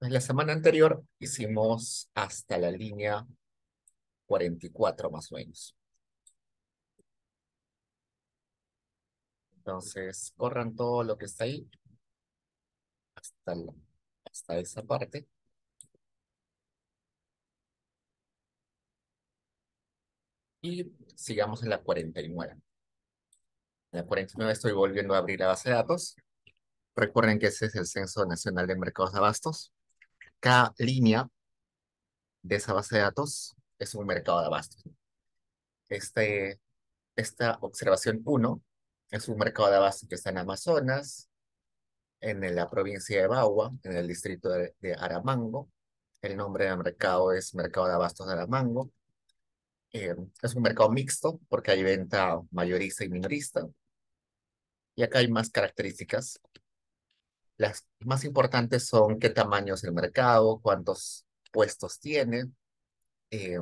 Pues la semana anterior hicimos hasta la línea 44 más o menos. Entonces, corran todo lo que está ahí hasta esa parte. Y sigamos en la 49. En la 49 estoy volviendo a abrir la base de datos. Recuerden que ese es el Censo Nacional de Mercados de Abastos. Cada línea de esa base de datos es un mercado de abastos. Este, esta observación uno es un mercado de abastos que está en Amazonas, en la provincia de Bagua, en el distrito de Aramango. El nombre del mercado es Mercado de Abastos de Aramango. Eh, es un mercado mixto porque hay venta mayorista y minorista. Y acá hay más características. Las más importantes son qué tamaño es el mercado, cuántos puestos tiene, eh,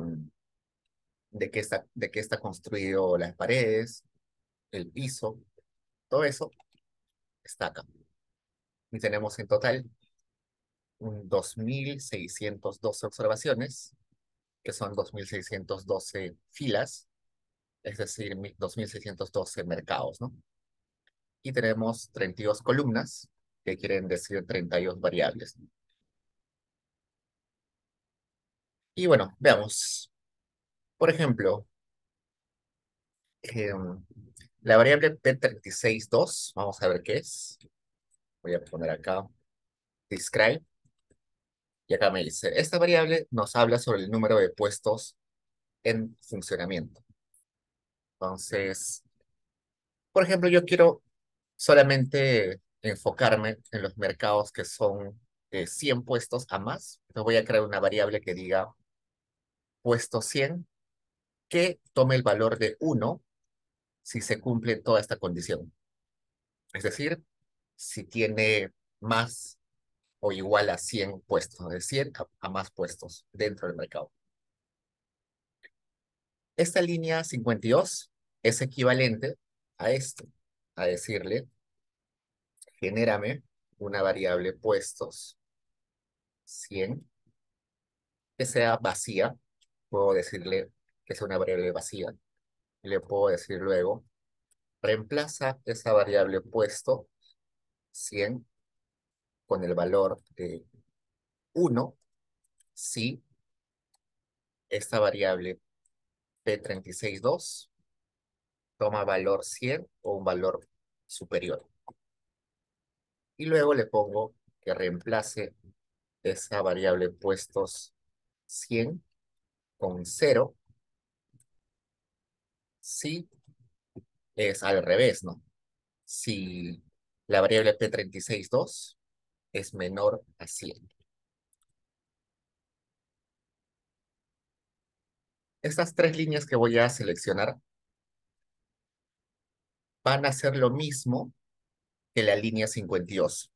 de qué está construido las paredes, el piso, todo eso está acá. Y tenemos en total 2.612 observaciones, que son 2.612 filas, es decir, 2.612 mercados, ¿no? Y tenemos 32 columnas, que quieren decir 32 variables. Y bueno, veamos. Por ejemplo, em, la variable P362, vamos a ver qué es. Voy a poner acá describe, y acá me dice, esta variable nos habla sobre el número de puestos en funcionamiento. Entonces, por ejemplo, yo quiero solamente enfocarme en los mercados que son 100 puestos a más. Entonces voy a crear una variable que diga puesto 100 que tome el valor de 1 si se cumple toda esta condición. Es decir, si tiene más o igual a 100 puestos, de 100 a más puestos dentro del mercado. Esta línea 52 es equivalente a esto, a decirle, genérame una variable puestos 100 que sea vacía. Puedo decirle que sea una variable vacía. Y le puedo decir luego, reemplaza esa variable puesto 100 con el valor de 1 si esta variable P362 toma valor 100 o un valor superior. Y luego le pongo que reemplace esa variable puestos 100 con 0 si es al revés, ¿no? Si la variable P362 es menor a 100. Estas tres líneas que voy a seleccionar van a ser lo mismo que la línea 52.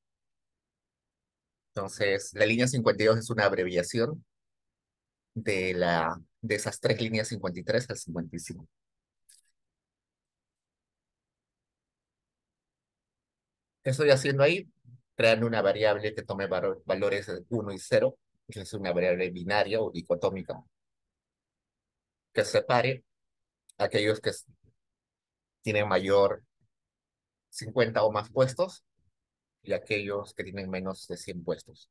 Entonces, la línea 52 es una abreviación de esas tres líneas 53 al 55. ¿Qué estoy haciendo ahí? Creando una variable que tome valores de 1 y 0, que es una variable binaria o dicotómica, que separe aquellos que tienen mayor 50 o más puestos y aquellos que tienen menos de 100 puestos.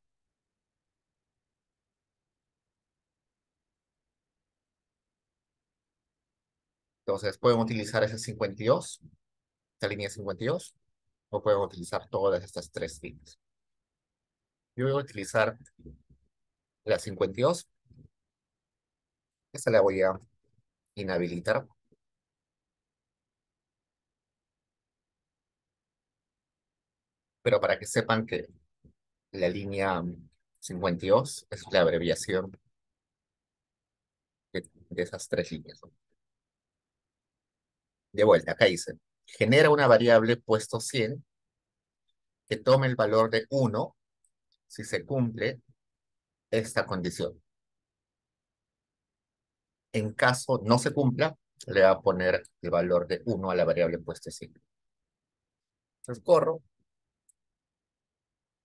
Entonces, pueden utilizar ese 52, esta línea 52, o pueden utilizar todas estas tres líneas. Yo voy a utilizar la 52. Esta la voy a inhabilitar, pero para que sepan que la línea 52 es la abreviación de esas tres líneas, ¿no? De vuelta, acá dice, genera una variable puesto 100 que tome el valor de 1 si se cumple esta condición. En caso no se cumpla, le va a poner el valor de 1 a la variable puesto 100. Entonces corro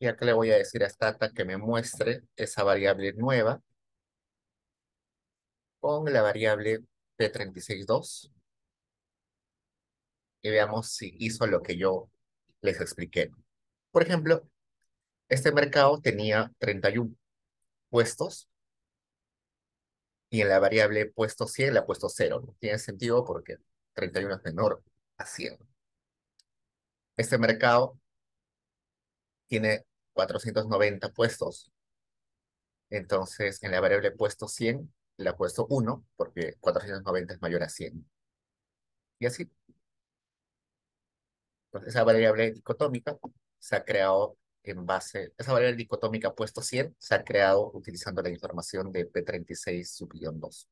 Y acá le voy a decir a Stata que me muestre esa variable nueva con la variable P362 y veamos si hizo lo que yo les expliqué. Por ejemplo, este mercado tenía 31 puestos y en la variable puesto 100 le ha puesto 0. No tiene sentido porque 31 es menor a 100. Este mercado tiene 490 puestos, entonces en la variable puesto 100 le ha puesto 1 porque 490 es mayor a 100. Y así, pues esa variable dicotómica se ha creado esa variable dicotómica puesto 100 se ha creado utilizando la información de P36 subguión 2.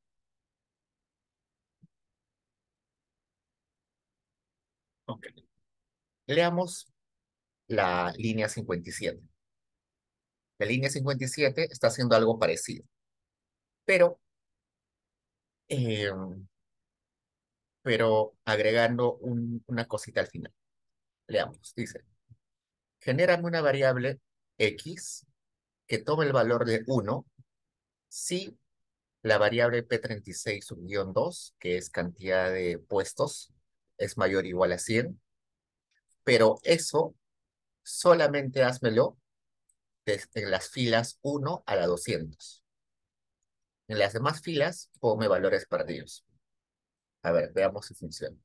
Ok. Leamos la línea 57. La línea 57 está haciendo algo parecido, pero, eh, pero agregando una cosita al final. Leamos, dice, genérame una variable X que tome el valor de 1 si la variable P36 subguión 2, que es cantidad de puestos, es mayor o igual a 100, pero eso solamente házmelo en las filas 1 a la 200. En las demás filas, ponme valores perdidos. A ver, veamos si funciona.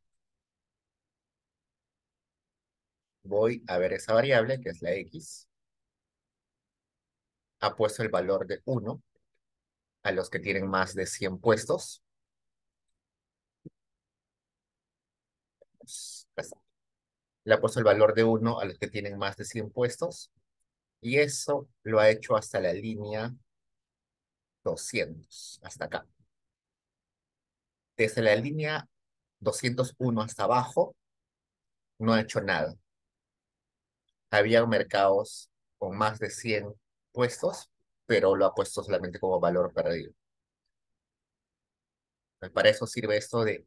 Voy a ver esa variable, que es la X. Ha puesto el valor de 1 a los que tienen más de 100 puestos. Pues, le ha puesto el valor de 1 a los que tienen más de 100 puestos. Y eso lo ha hecho hasta la línea 200, hasta acá. Desde la línea 201 hasta abajo, no ha hecho nada. Había mercados con más de 100 puestos, pero lo ha puesto solamente como valor perdido. Para eso sirve esto de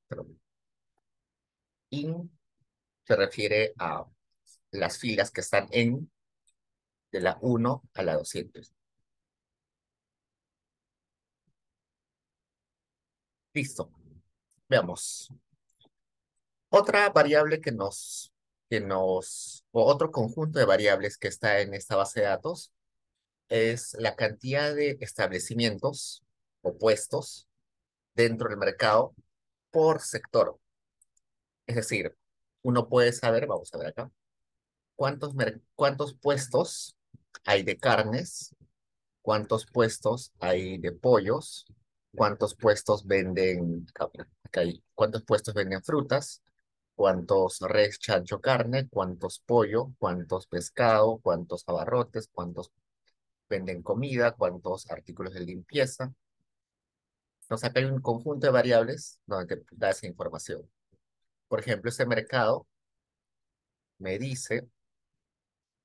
perdón, in se refiere a las filas que están de la 1 a la 200. Listo. Veamos. Otra variable o otro conjunto de variables que está en esta base de datos es la cantidad de establecimientos o puestos dentro del mercado por sector. Es decir, uno puede saber, vamos a ver acá, cuántos puestos hay de carnes, cuántos puestos hay de pollos, cuántos puestos venden, acá cuántos puestos venden frutas, cuántos res, chancho, carne, cuántos pollo, cuántos pescado, cuántos abarrotes, cuántos venden comida, cuántos artículos de limpieza. Entonces acá hay un conjunto de variables donde te da esa información. Por ejemplo, este mercado me dice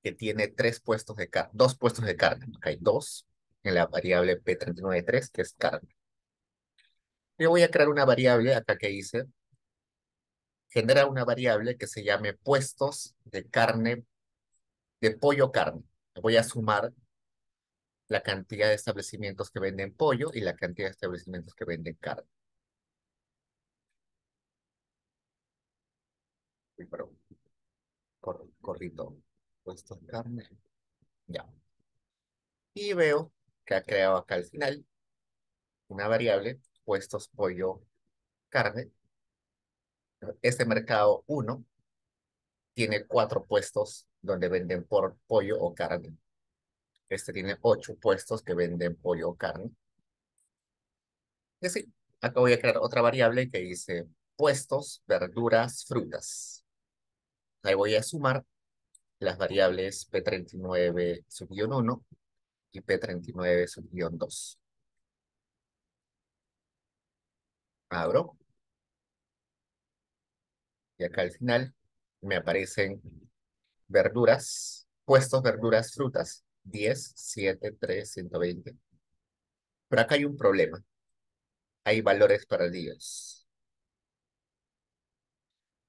que tiene dos puestos de carne. Acá hay dos en la variable P393, que es carne. Yo voy a crear una variable acá que dice, genera una variable que se llame puestos de carne, de pollo carne. Voy a sumar la cantidad de establecimientos que venden pollo y la cantidad de establecimientos que venden carne. Uy, perdón, corrito. Puestos de carne. Ya. Y veo que ha creado acá al final una variable, puestos pollo carne. Este mercado uno tiene 4 puestos donde venden por pollo o carne. Este tiene 8 puestos que venden pollo o carne. Y así, acá voy a crear otra variable que dice puestos, verduras, frutas. Ahí voy a sumar las variables P39 subguión 1 y P39 subguión 2. Abro y acá al final me aparecen verduras, puestos, verduras, frutas, 10, 7, 3, 120. Pero acá hay un problema. Hay valores perdidos.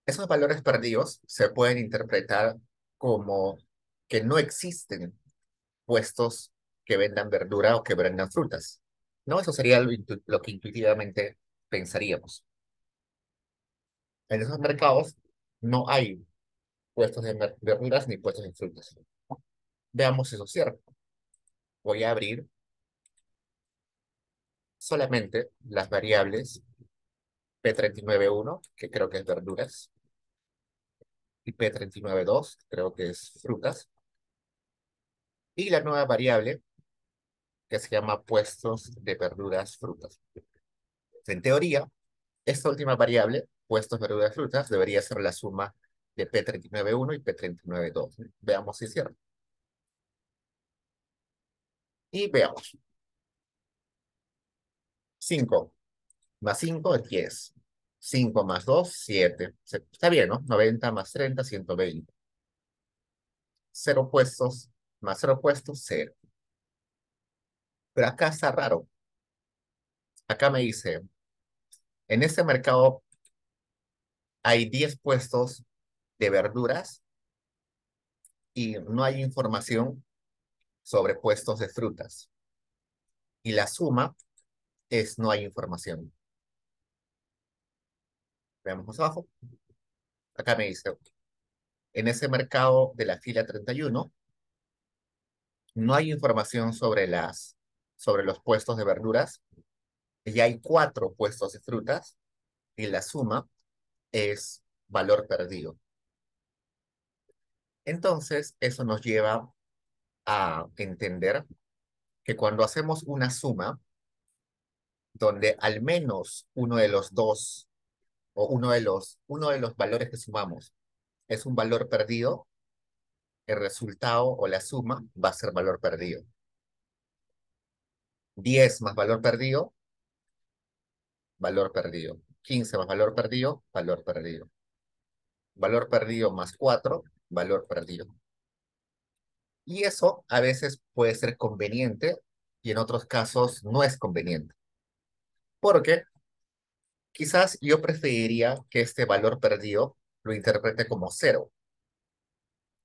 Esos valores perdidos se pueden interpretar como que no existen puestos que vendan verdura o que vendan frutas. ¿No? Eso sería lo que intuitivamente pensaríamos. En esos mercados no hay puestos de verduras ni puestos de frutas. Veamos si eso es cierto. Voy a abrir solamente las variables P39.1, que creo que es verduras, y P39.2, creo que es frutas, y la nueva variable que se llama puestos de verduras, frutas. En teoría, esta última variable, puestos, verduras, frutas, debería ser la suma de P39.1 y P39.2. Veamos si es cierto. Y veamos. 5 más 5 es 10. 5 más 2, 7. Está bien, ¿no? 90 más 30, 120. 0 puestos más 0 puestos, 0. Pero acá está raro. Acá me dice, en este mercado hay 10 puestos de verduras y no hay información sobre puestos de frutas. Y la suma es no hay información. Veamos más abajo. Acá me dice, en ese mercado de la fila 31 no hay información sobre los puestos de verduras y hay 4 puestos de frutas y la suma es valor perdido. Entonces, eso nos lleva a entender que cuando hacemos una suma, donde al menos uno de los dos o uno de los valores que sumamos es un valor perdido, el resultado o la suma va a ser valor perdido. 10 más valor perdido, valor perdido. 15 más valor perdido, valor perdido. Valor perdido más 4, valor perdido. Y eso a veces puede ser conveniente y en otros casos no es conveniente. Porque quizás yo preferiría que este valor perdido lo interprete como 0.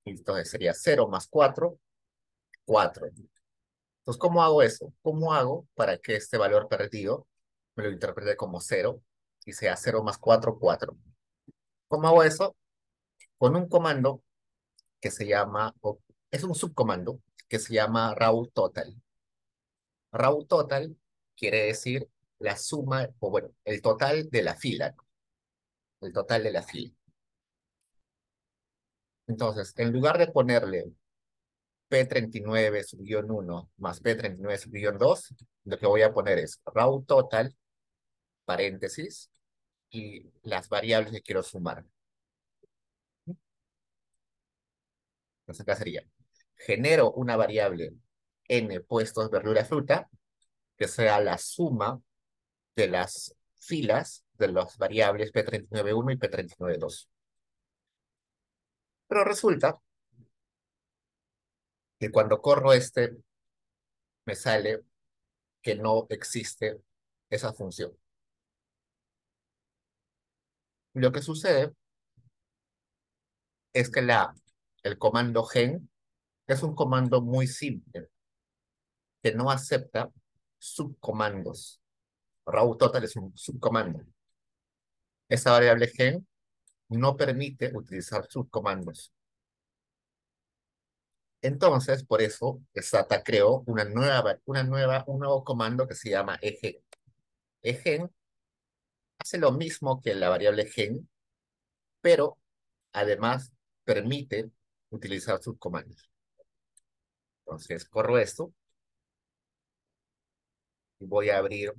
Entonces sería 0 más 4, 4. Entonces, ¿cómo hago eso? ¿Cómo hago para que este valor perdido me lo interprete como 0 y sea 0 más 4, 4? ¿Cómo hago eso? Con un comando que se llama, o es un subcomando que se llama raw total. Raw total quiere decir la suma, o bueno, el total de la fila, ¿no? El total de la fila. Entonces, en lugar de ponerle P39 sub guión 1 más P39 sub guión 2, lo que voy a poner es raw total, paréntesis, y las variables que quiero sumar. Entonces acá sería, genero una variable n puestos verdura fruta, que sea la suma de las filas de las variables P39.1 y P39.2. Pero resulta que cuando corro me sale que no existe esa función. Lo que sucede es que el comando gen es un comando muy simple, que no acepta subcomandos. Raw total es un subcomando. Esa variable gen no permite utilizar subcomandos. Entonces, por eso, SATA creó un nuevo comando que se llama egen. Egen hace lo mismo que la variable gen, pero además permite utilizar subcomandos. Entonces, corro esto y voy a abrir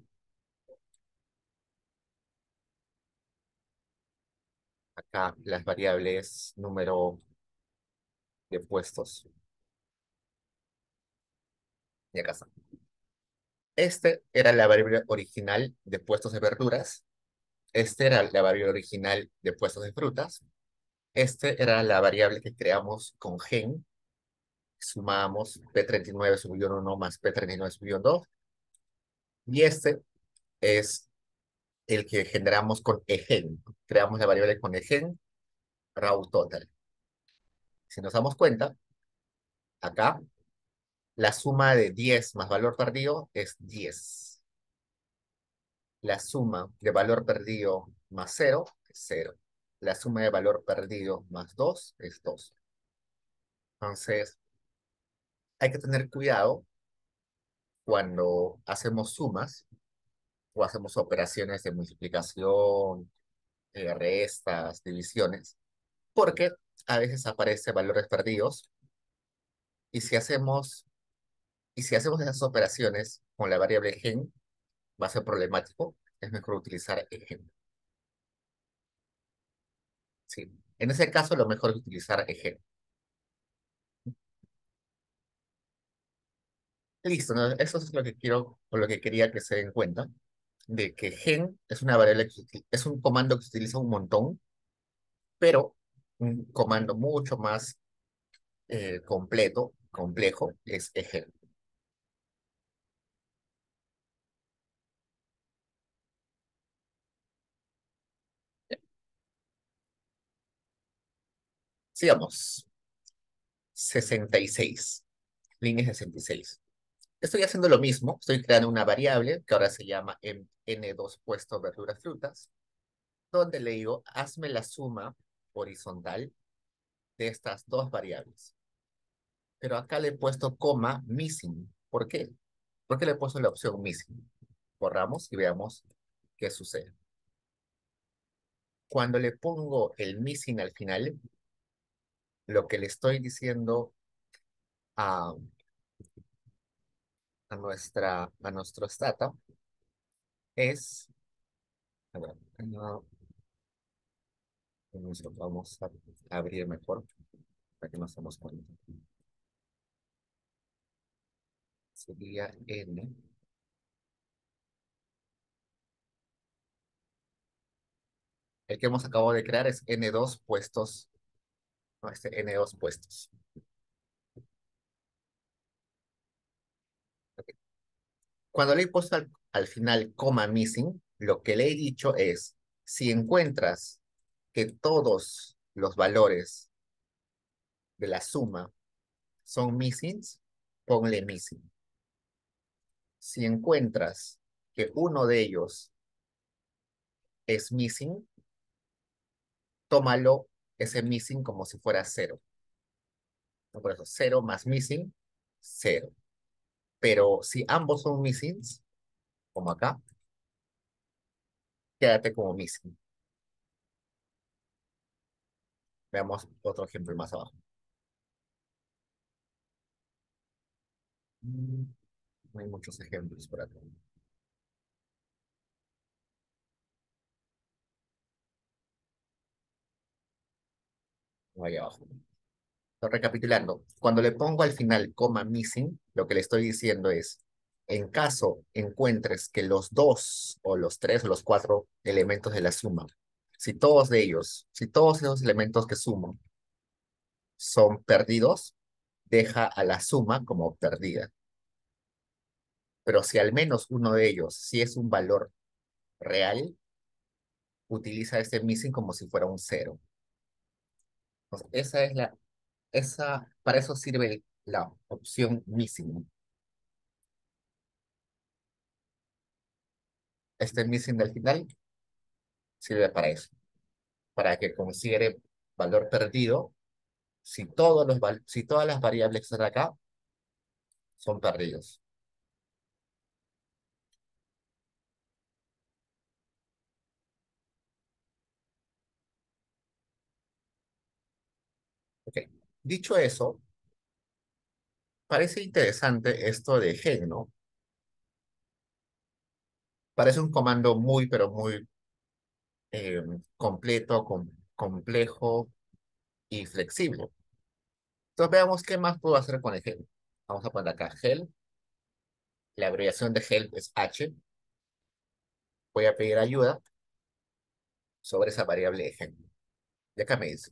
acá las variables número de puestos. Y acá está. Este era la variable original de puestos de verduras. Este era la variable original de puestos de frutas. Este era la variable que creamos con gen. Sumamos P39 sub 1 más P39 sub 2. Y este es el que generamos con egen. Creamos la variable con egen, raw total. Si nos damos cuenta, Acá, la suma de 10 más valor perdido es 10. La suma de valor perdido más cero es cero. La suma de valor perdido más 2 es 2. Entonces, hay que tener cuidado cuando hacemos sumas o hacemos operaciones de multiplicación, restas, divisiones, porque a veces aparecen valores perdidos y si hacemos esas operaciones con la variable gen, va a ser problemático. Es mejor utilizar el gen. Sí. En ese caso, lo mejor es utilizar el gen. Listo, ¿no? Eso es lo que quiero o lo que quería que se den cuenta, de que gen es una variable es un comando que se utiliza un montón, pero un comando mucho más completo, complejo, es gen. Sigamos. 66. Línea 66. Estoy haciendo lo mismo, estoy creando una variable que ahora se llama n2 puesto verduras frutas, donde le digo, hazme la suma horizontal de estas dos variables. Pero acá le he puesto coma missing. ¿Por qué? ¿Por qué le he puesto la opción missing? Borramos y veamos qué sucede. Cuando le pongo el missing al final, lo que le estoy diciendo a, a nuestro stata es, a ver, no, vamos a abrir mejor para que nos demos cuenta. Sería n. El que hemos acabado de crear es n2 puestos, no, este n2 puestos. Ok. Cuando le he puesto al final coma missing, lo que le he dicho es, si encuentras que todos los valores de la suma son missings, ponle missing. Si encuentras que uno de ellos es missing, tómalo ese missing como si fuera cero. ¿No? Por eso, cero más missing, cero. Pero si ambos son missings, como acá, quédate como missing. Veamos otro ejemplo más abajo. No hay muchos ejemplos por acá. No hay abajo. Recapitulando, cuando le pongo al final coma missing, lo que le estoy diciendo es, en caso encuentres que los dos o los tres o los cuatro elementos de la suma, si todos esos elementos que sumo son perdidos, deja a la suma como perdida. Pero si al menos uno de ellos sí es un valor real, utiliza este missing como si fuera un cero. Entonces, para eso sirve la opción missing. Este missing del final sirve para eso, para que considere valor perdido si todas las variables que están acá son perdidos. Ok. Dicho eso, parece interesante esto de gen, ¿no? Parece un comando muy, pero muy completo, complejo y flexible. Entonces veamos qué más puedo hacer con el gen. Vamos a poner acá help. La abreviación de help es H. Voy a pedir ayuda sobre esa variable de gen. Y acá me dice,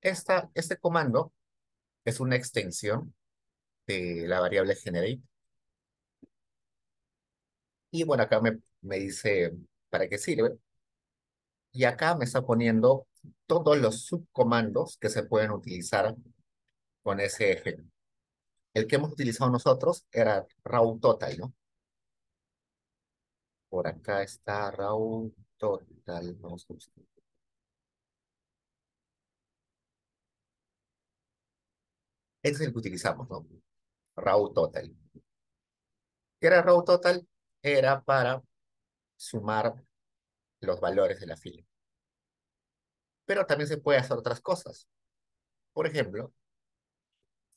este comando es una extensión de la variable generate. Y bueno, acá me dice para qué sirve. Y acá me está poniendo todos los subcomandos que se pueden utilizar con ese gen. El que hemos utilizado nosotros era raw total, ¿no? Por acá está raw total. Vamos a buscar. Ese es el que utilizamos, ¿no? Raw total. ¿Qué era raw total? Era para sumar los valores de la fila. Pero también se puede hacer otras cosas. Por ejemplo,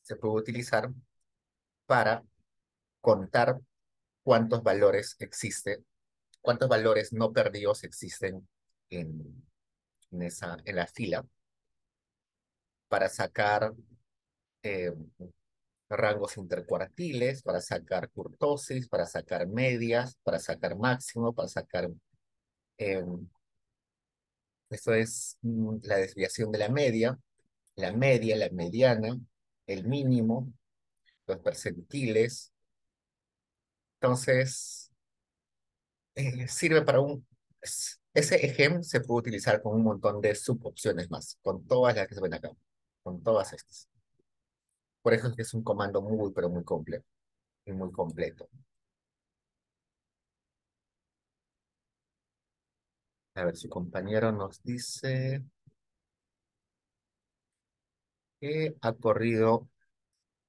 se puede utilizar para contar cuántos valores existen, cuántos valores no perdidos existen en, en la fila, para sacar eh, rangos intercuartiles, para sacar kurtosis, para sacar medias, para sacar máximo, para sacar... eh, esto es la desviación de la media, la mediana, el mínimo, los percentiles. Entonces, sirve para un... Ese ejem se puede utilizar con un montón de subopciones más, con todas las que se ven acá, con todas estas. Por eso es que es un comando muy, pero muy complejo y muy completo. A ver, su compañero nos dice que ha corrido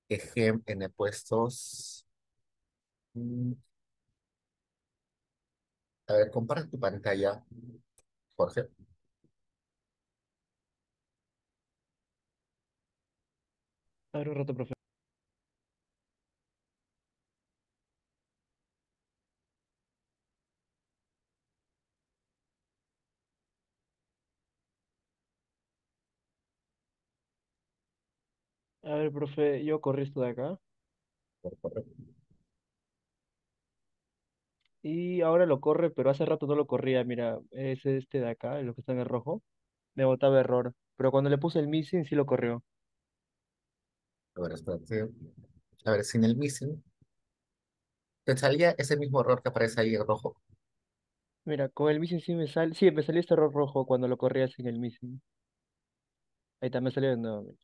ejem en puestos. mm, A ver, compara tu pantalla, Jorge. A ver, un rato, profe. A ver, profe, yo corrí esto de acá Por favor. y ahora lo corre, pero hace rato no lo corría. Mira, es este de acá, lo que está en el rojo. Me botaba error, pero cuando le puse el missing sí lo corrió. A ver, espérate. A ver, sin el missing, ¿te salía ese mismo error que aparece ahí en rojo? Mira, con el missing sí, me salió este error rojo cuando lo corría sin el missing. Ahí también salió de nuevo. Mira.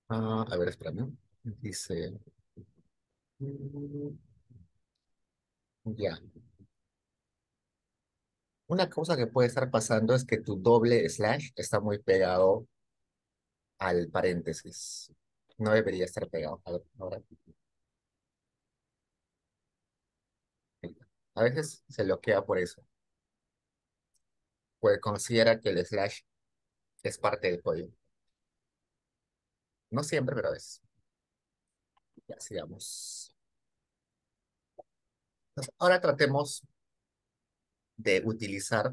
A ver, espérame. Dice, mm, ya. Una cosa que puede estar pasando es que tu doble slash está muy pegado al paréntesis. No debería estar pegado. A ver, ahora. A veces se bloquea por eso. Pues considera que el slash es parte del código. No siempre, pero a veces. Ya, sigamos. Entonces, ahora tratemos de utilizar.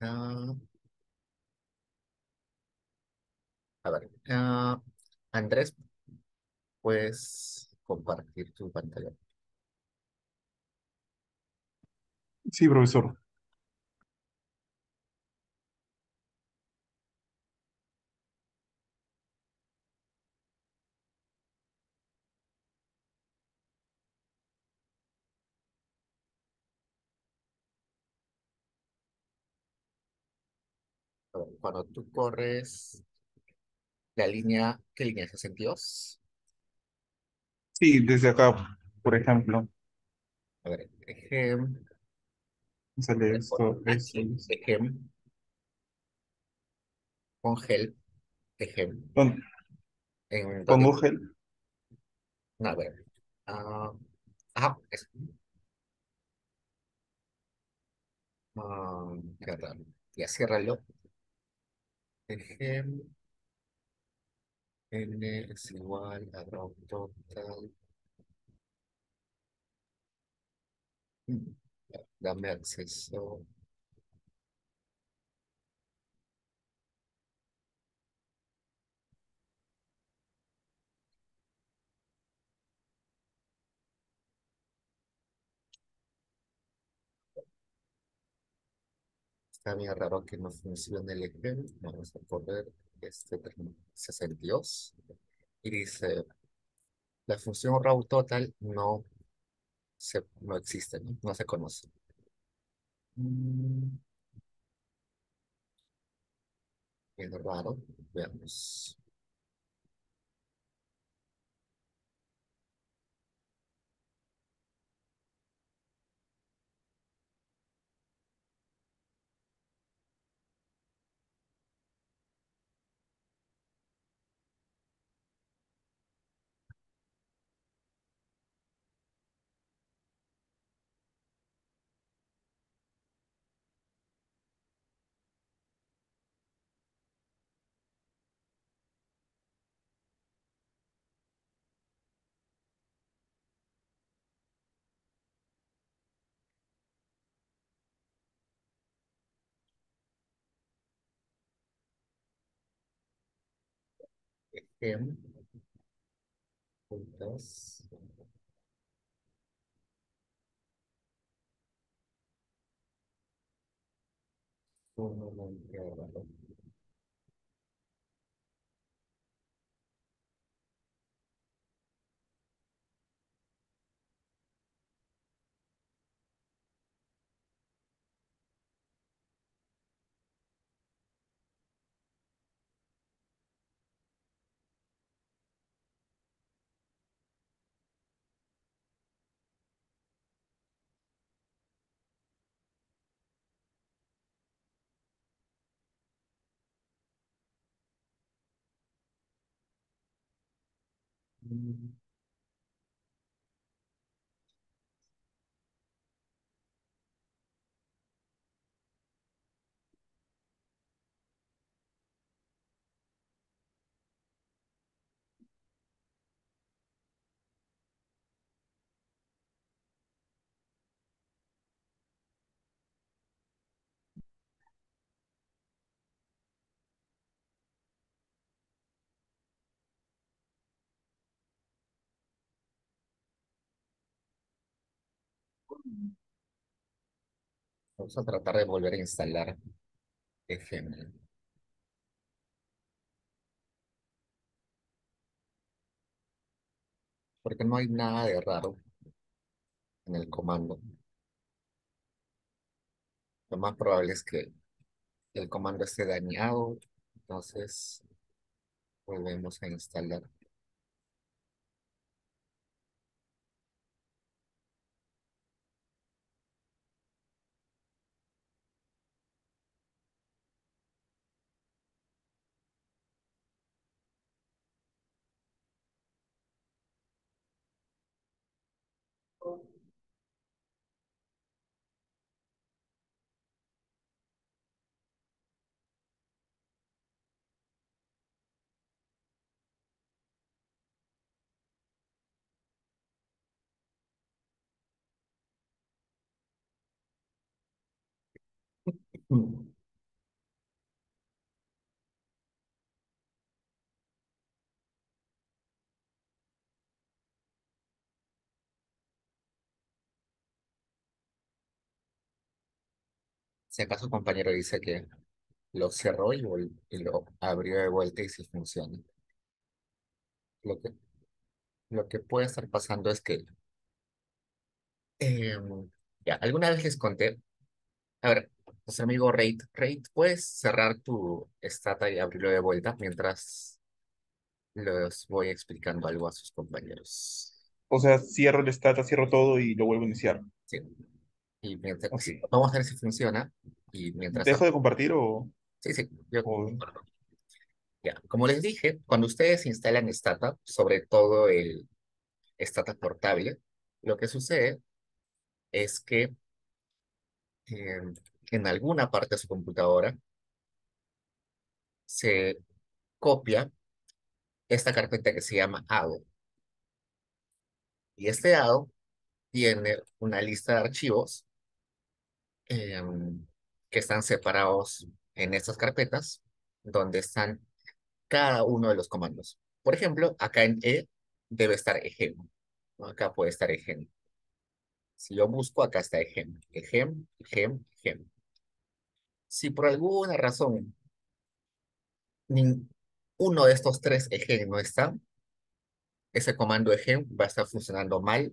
ah, a ver, Andrés, puedes compartir tu pantalla. Sí, profesor. A ver, cuando tú corres la línea, ¿qué línea es? 62. Sí, desde acá, por ejemplo, A ver, ejem, sale le pones esto, H, esto, esto. ejem, con gel, ejem, Pon- en donde, Pongo gel. no, a ver, ah, ajá, eso. Qué raro. Ya ciérralo. Ejem, n es igual a round total. Mm, Dame acceso. Está bien raro que no funcione el ejem. Vamos a correr este 62. Y dice, la función raw total no existe, ¿no? No se conoce. Mm, Bien raro. Veamos. Gem, puntas, sumamente raro. Mm, Vamos a tratar de volver a instalar Gem, porque no hay nada de raro en el comando. Lo más probable es que el comando esté dañado, entonces volvemos a instalar. Mm. Si acaso compañero dice que lo cerró y lo abrió de vuelta y si funciona. Lo que, lo que puede estar pasando es que, ya, alguna vez les conté, a ver, nuestro amigo Raid, ¿puedes cerrar tu stata y abrirlo de vuelta mientras les voy explicando algo a sus compañeros? O sea, cierro el stata, cierro todo y lo vuelvo a iniciar. Sí. Y mientras, Ok. sí, vamos a ver si funciona. Y mientras ¿Dejo tanto, de compartir sí, sí, yo, o- ya, como les dije, cuando ustedes instalan Stata, sobre todo el Stata portable, lo que sucede es que eh, en alguna parte de su computadora se copia esta carpeta que se llama ADO. Y este ADO tiene una lista de archivos eh, que están separados en estas carpetas, donde están cada uno de los comandos. Por ejemplo, acá en E debe estar ejem, ¿no? Acá puede estar ejem. Si yo busco, acá está ejem, ejem, ejem, ejem. Si por alguna razón uno de estos tres ejem no está, ese comando ejem va a estar funcionando mal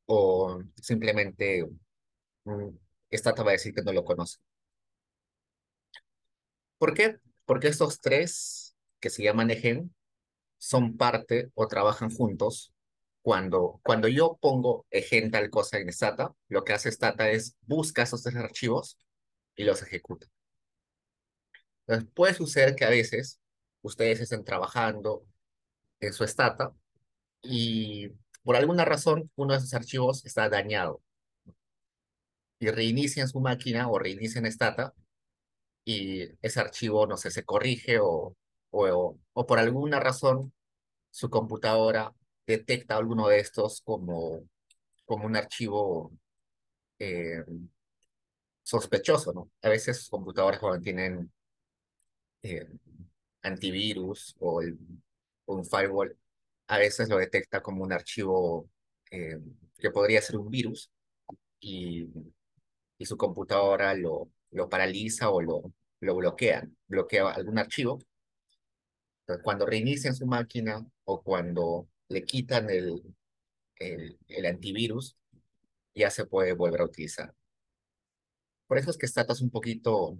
o simplemente mm, Stata va a decir que no lo conoce. ¿Por qué? Porque estos tres que se llaman ejem son parte o trabajan juntos. Cuando yo pongo ejem tal cosa en Stata, lo que hace Stata es busca esos tres archivos y los ejecuta. Entonces, puede suceder que a veces ustedes estén trabajando en su Stata y por alguna razón uno de esos archivos está dañado y reinician su máquina o reinician Stata y ese archivo, no sé, se corrige o por alguna razón su computadora detecta alguno de estos como un archivo eh, sospechoso, ¿no? A veces sus computadoras cuando tienen eh, antivirus un firewall a veces lo detecta como un archivo eh, que podría ser un virus y, y su computadora lo paraliza o lo bloquea, bloquea algún archivo. Entonces, cuando reinician su máquina o cuando le quitan el antivirus, ya se puede volver a utilizar. Por eso es que Stata es un poquito,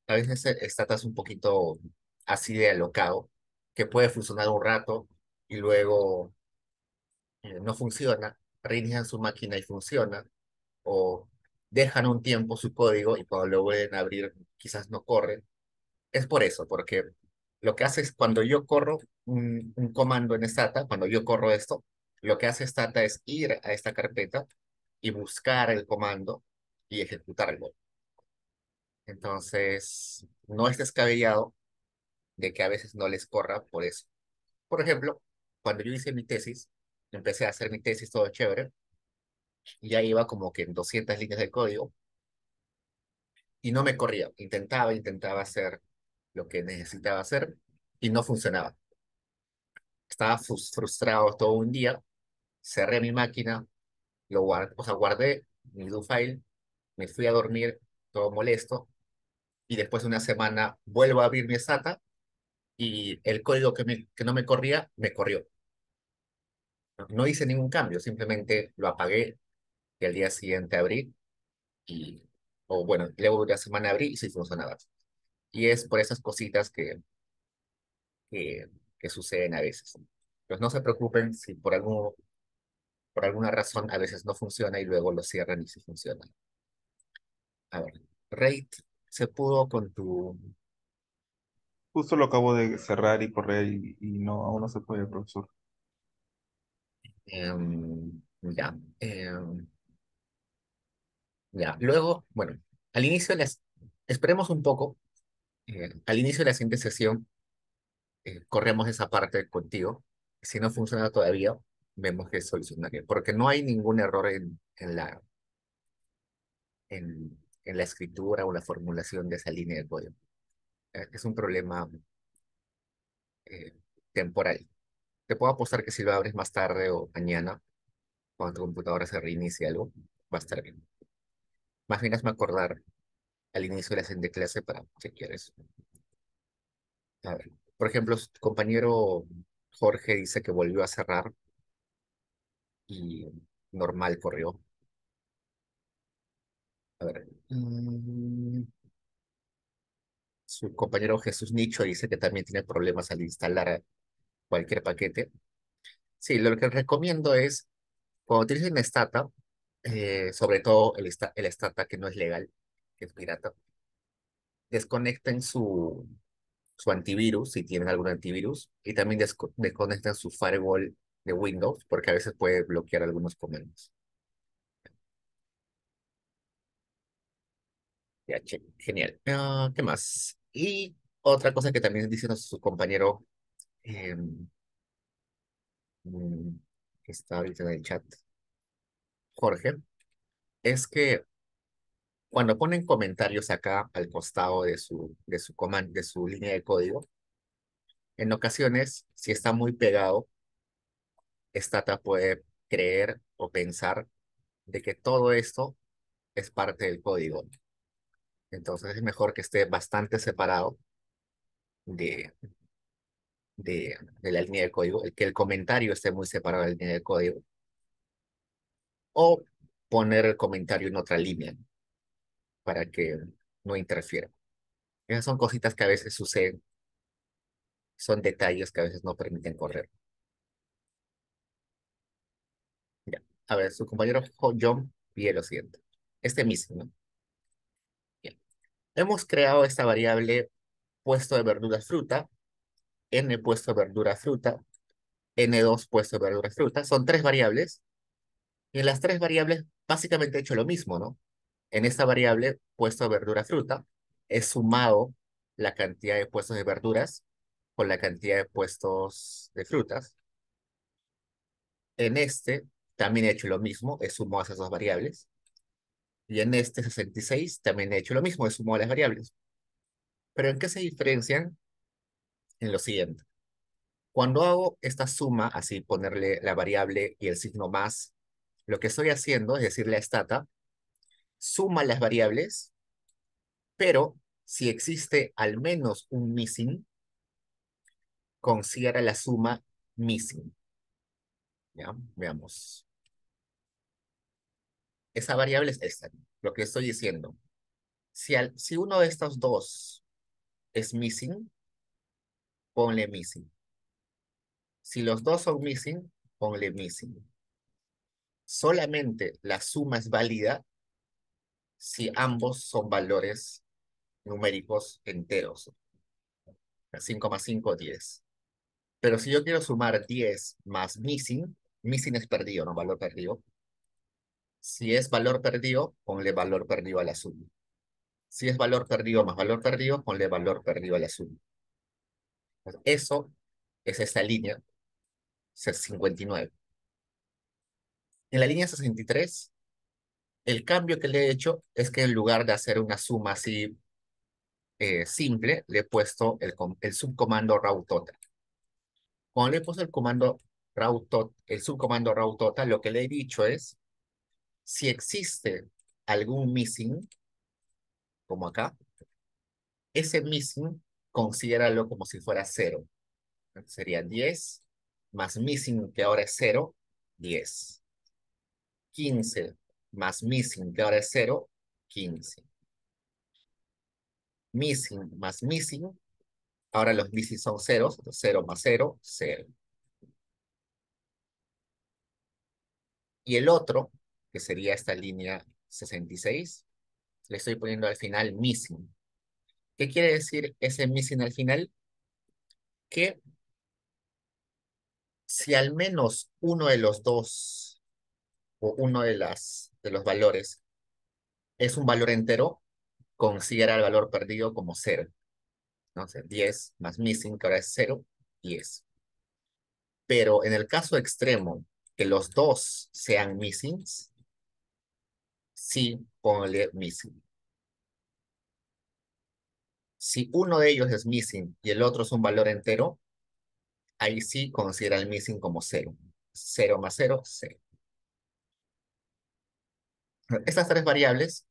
a veces Stata es un poquito así de alocado, que puede funcionar un rato y luego no funciona, reinician su máquina y funciona, o dejan un tiempo su código y cuando lo vuelven a abrir quizás no corre. Es por eso, porque lo que hace es cuando yo corro un comando en Stata, cuando yo corro esto, lo que hace Stata es ir a esta carpeta y buscar el comando y ejecutarlo. Entonces, no es descabellado de que a veces no les corra por eso. Por ejemplo, cuando yo hice mi tesis, empecé a hacer mi tesis todo chévere, y ya iba como que en 200 líneas de código y no me corría. Intentaba hacer lo que necesitaba hacer y no funcionaba. Estaba frustrado todo un día, cerré mi máquina, o sea, guardé mi do file, me fui a dormir todo molesto y después de una semana vuelvo a abrir mi SATA y el código que no me corría, me corrió. No hice ningún cambio, simplemente lo apagué y al día siguiente abrí y, o bueno, luego de una semana abrí y sí funcionaba. Y es por esas cositas que, que suceden a veces. Pues no se preocupen si por alguna razón a veces no funciona y luego lo cierran y sí funciona. A ver, Rate, se pudo con tu... Justo lo acabo de cerrar y correr y no, aún no se puede, profesor. ya. Ya. Luego, bueno, al inicio de las... Esperemos un poco. Al inicio de la siguiente sesión, corremos esa parte contigo. Si no funciona todavía, vemos que solucionaría. Porque no hay ningún error en la escritura o la formulación de esa línea de código. Es un problema eh, temporal. Te puedo apostar que si lo abres más tarde o mañana, cuando tu computadora se reinicie algo, va a estar bien. Más bien hazme acordar al inicio de la siguiente clase para chequear eso. A ver, por ejemplo, su compañero Jorge dice que volvió a cerrar y normal corrió. A ver, su compañero Jesús Nicho dice que también tiene problemas al instalar cualquier paquete. Sí, lo que recomiendo es, cuando utilicen Stata, sobre todo el Stata que no es legal, que es pirata, desconecten su antivirus, si tienen algún antivirus, y también desconecten su firewall de Windows, porque a veces puede bloquear algunos comandos. Ya, genial. ¿Qué más? Y otra cosa que también dice su compañero eh, mm, que está ahorita en el chat, Jorge, es que cuando ponen comentarios acá al costado de su línea de código, en ocasiones, si está muy pegado, Stata puede creer o pensar de que todo esto es parte del código. Entonces es mejor que esté bastante separado de, de la línea de código, que el comentario esté muy separado de la línea de código, o poner el comentario en otra línea para que no interfiera. Esas son cositas que a veces suceden, son detalles que a veces no permiten correr. Ya. A ver, su compañero John pide lo siguiente. Este mismo, ¿no? Bien. Hemos creado esta variable puesto de verduras fruta, n puesto de verdura fruta, n2 puesto de verdura fruta. Son tres variables. Y en las tres variables básicamente he hecho lo mismo, ¿no? En esta variable puesto de verdura fruta, he sumado la cantidad de puestos de verduras con la cantidad de puestos de frutas. En este también he hecho lo mismo, he sumado esas dos variables. Y en este 66 también he hecho lo mismo, he sumado las variables. Pero ¿en qué se diferencian? En lo siguiente. Cuando hago esta suma, así ponerle la variable y el signo más, lo que estoy haciendo es decirle a Stata, suma las variables, pero si existe al menos un missing, considera la suma missing. ¿Ya? Veamos. Esa variable es esta, lo que estoy diciendo. Si uno de estos dos es missing, ponle missing. Si los dos son missing, ponle missing. Solamente la suma es válida si ambos son valores numéricos enteros, 5,5, 10. Pero si yo quiero sumar 10 más missing, missing es perdido, no valor perdido. Si es valor perdido, ponle valor perdido a la suma. Si es valor perdido más valor perdido, ponle valor perdido a la suma. Eso es esta línea 59. En la línea 63, el cambio que le he hecho es que en lugar de hacer una suma así simple, le he puesto el subcomando raw total. Cuando le he puesto el comando el subcomando raw total, lo que le he dicho es, si existe algún missing, como acá, ese missing considéralo como si fuera 0. Sería 10 más missing, que ahora es 0, 10. 15 más missing, que ahora es 0, 15. Missing más missing, ahora los missing son ceros, 0 más 0, 0. Y el otro, que sería esta línea 66, le estoy poniendo al final missing. ¿Qué quiere decir ese missing al final? Que si al menos uno de los dos o uno de los valores es un valor entero, considera el valor perdido como 0. ¿No? O sea, 10 más missing, que ahora es 0, 10. Pero en el caso extremo, que los dos sean missings, sí, ponle missing. Si uno de ellos es missing y el otro es un valor entero, ahí sí considera el missing como 0. 0 más 0, 0. Estas tres variables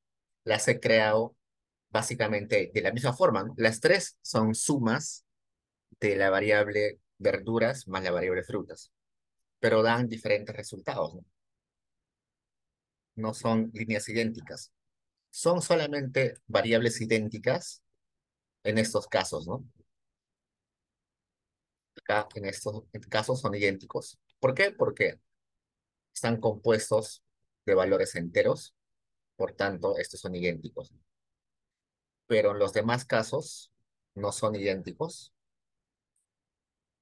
las he creado básicamente de la misma forma, ¿no? Las tres son sumas de la variable verduras más la variable frutas, pero dan diferentes resultados, ¿no? No son líneas idénticas. Son solamente variables idénticas en estos casos, ¿no? Acá en estos casos son idénticos. ¿Por qué? Porque están compuestos de valores enteros, por tanto, estos son idénticos. Pero en los demás casos no son idénticos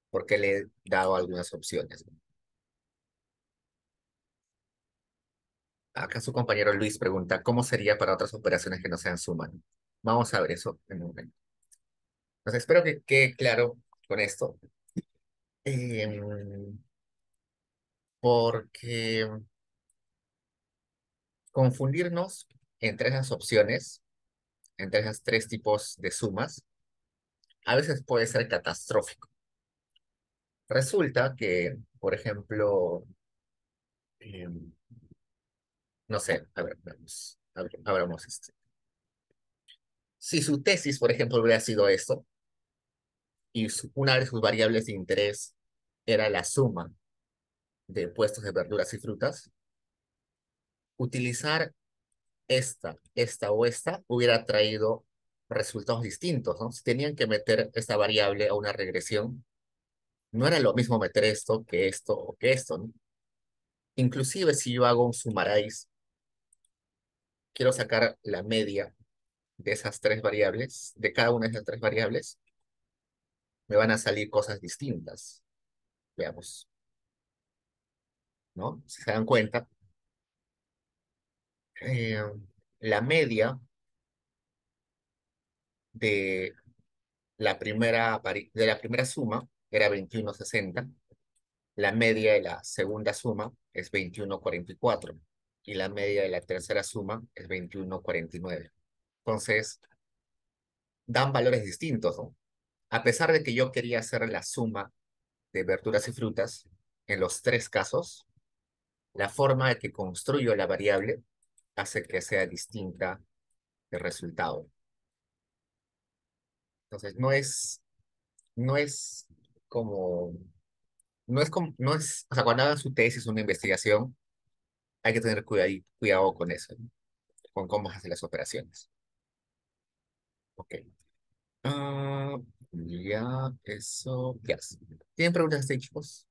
porque le he dado algunas opciones. Acá su compañero Luis pregunta, ¿cómo sería para otras operaciones que no sean suma? Vamos a ver eso en un momento. Entonces, espero que quede claro con esto. Em, Porque confundirnos entre esas opciones, entre esos tres tipos de sumas, a veces puede ser catastrófico. Resulta que, por ejemplo, em, no sé, a ver, abramos esto. Si su tesis, por ejemplo, hubiera sido esto, y una de sus variables de interés era la suma de puestos de verduras y frutas, utilizar esta o esta hubiera traído resultados distintos, ¿no? Si tenían que meter esta variable a una regresión, no era lo mismo meter esto o que esto, ¿no? Inclusive si yo hago un summarize, quiero sacar la media de esas tres variables, de cada una de esas tres variables, me van a salir cosas distintas. Veamos, ¿no? Si se dan cuenta, eh, la media de de la primera suma era 21,60. La media de la segunda suma es 21,44 y la media de la tercera suma es 21,49. Entonces, dan valores distintos, ¿no? A pesar de que yo quería hacer la suma de verduras y frutas, en los tres casos, la forma de que construyo la variable hace que sea distinta el resultado. Entonces, no es como, no es, o sea, cuando hagan su tesis, una investigación, hay que tener cuidado con eso, ¿no? Con cómo hacer las operaciones. Ok. Ah, ya, eso, ya. ¿Tienen preguntas de chicos?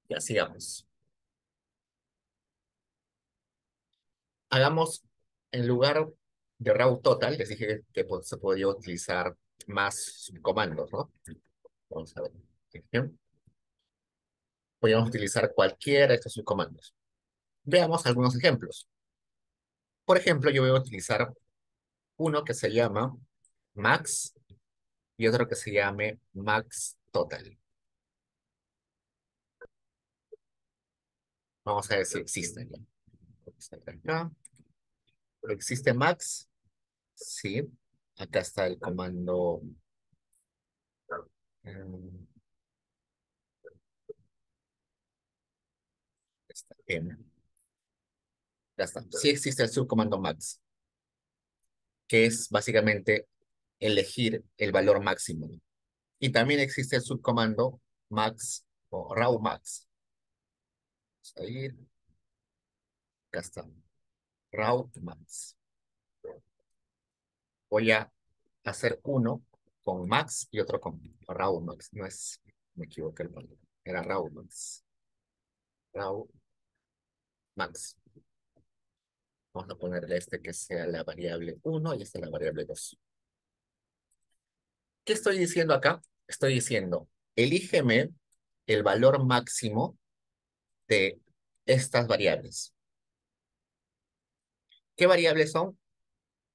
Ya, sigamos. Hagamos, en lugar de raw total, les dije que se podía utilizar más comandos, ¿no? Vamos a ver. Ejemplo. Podríamos utilizar cualquiera de estos subcomandos. Veamos algunos ejemplos. Por ejemplo, yo voy a utilizar uno que se llama max y otro que se llame max total. Vamos a ver si existen. Vamos a ver acá. ¿Existe max? Sí. Acá está el comando. em, está M. Ya está. Sí existe el subcomando max, que es básicamente elegir el valor máximo. Y también existe el subcomando max o raw max. Vamos a ir. Acá está. Raw max. Voy a hacer uno con max y otro con raw max. No es, me equivoqué el valor. Era raw max. Raw max. Vamos a ponerle este que sea la variable uno y esta la variable 2. ¿Qué estoy diciendo acá? Estoy diciendo, elígeme el valor máximo de estas variables. ¿Qué variables son?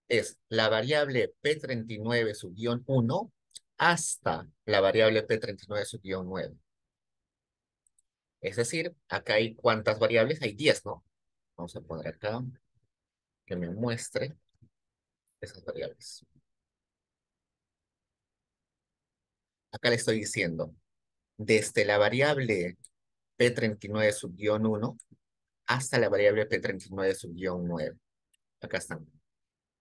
Es la variable P39 sub guión 1 hasta la variable P39 sub guión 9. Es decir, acá hay ¿cuántas variables? Hay 10, ¿no? Vamos a poner acá que me muestre esas variables. Acá le estoy diciendo, desde la variable P39 sub guión 1 hasta la variable P39 sub guión 9. Acá están.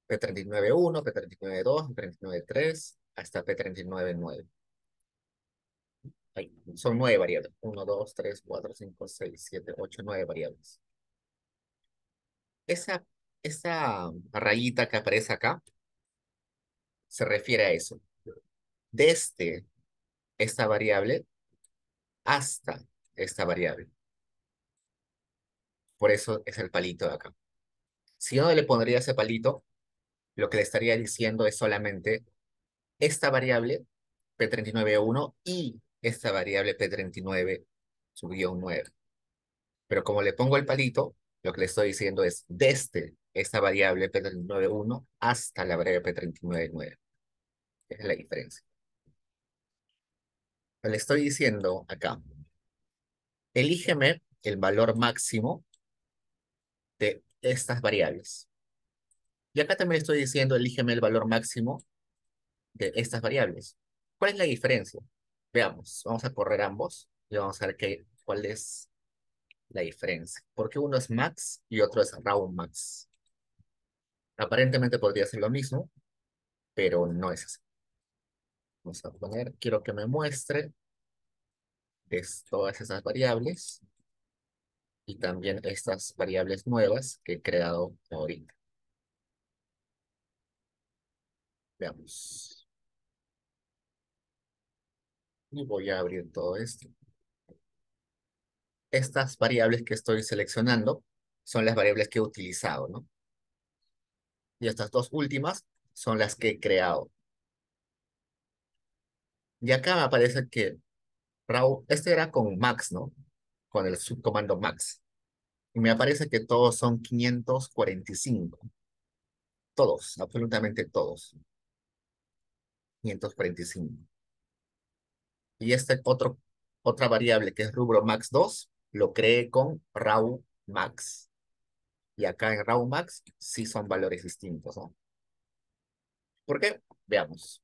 P39.1, P39.2, P39.3, hasta P39.9. Son 9 variables. 1, 2, 3, 4, 5, 6, 7, 8, 9 variables. Esa, esa rayita que aparece acá se refiere a eso. Desde esta variable hasta esta variable. Por eso es el palito de acá. Si yo no le pondría ese palito, lo que le estaría diciendo es solamente esta variable P39.1 y esta variable P39 subió un 9. Pero como le pongo el palito, lo que le estoy diciendo es desde esta variable P39.1 hasta la variable P39.9. Esa es la diferencia. Le estoy diciendo acá, elígeme el valor máximo de estas variables. Y acá también estoy diciendo, elígeme el valor máximo de estas variables. ¿Cuál es la diferencia? Veamos, vamos a correr ambos y vamos a ver cuál es la diferencia. Porque uno es max y otro es raw max. Aparentemente podría ser lo mismo, pero no es así. Vamos a poner, quiero que me muestre todas esas variables y también estas variables nuevas que he creado ahorita. Veamos. Y voy a abrir todo esto. Estas variables que estoy seleccionando son las variables que he utilizado, ¿no? Y estas dos últimas son las que he creado. Y acá me aparece que Raw, este era con max, ¿no? Con el subcomando max. Y me aparece que todos son 545. Todos, absolutamente todos. 545. Y otra variable que es rubro max 2 lo creé con raw max. Y acá en raw max sí son valores distintos, ¿no? ¿Por qué? Veamos.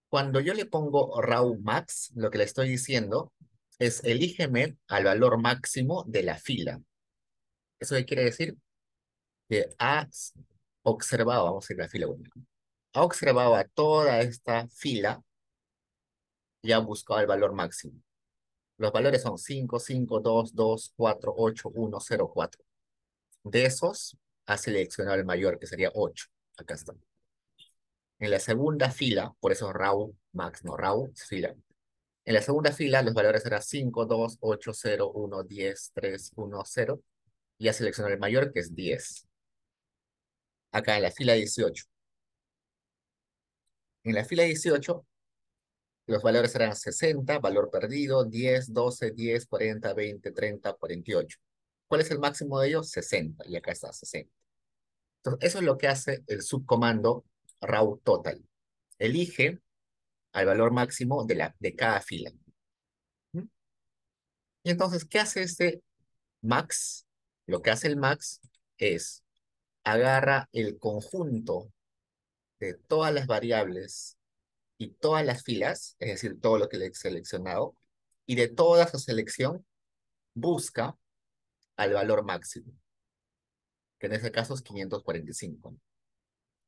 Cuando yo le pongo raw max, lo que le estoy diciendo es elígeme al valor máximo de la fila. ¿Eso qué quiere decir? Que ha observado, vamos a ir a la fila 1, ha observado a toda esta fila y ha buscado el valor máximo. Los valores son 5, 5, 2, 2, 4, 8, 1, 0, 4. De esos, ha seleccionado el mayor, que sería 8. Acá está. En la segunda fila, por eso raw max, no raw, es fila. En la segunda fila, los valores eran 5, 2, 8, 0, 1, 10, 3, 1, 0. Y ha seleccionado el mayor, que es 10. Acá en la fila 18. En la fila 18, los valores eran 60, valor perdido, 10, 12, 10, 40, 20, 30, 48. ¿Cuál es el máximo de ellos? 60. Y acá está, 60. Entonces, eso es lo que hace el subcomando raw total. Elige al valor máximo de cada fila. ¿Mm? Y entonces, ¿qué hace este max? Lo que hace el max es agarra el conjunto de todas las variables y todas las filas, es decir, todo lo que le he seleccionado, y de toda esa selección busca al valor máximo, que en ese caso es 545.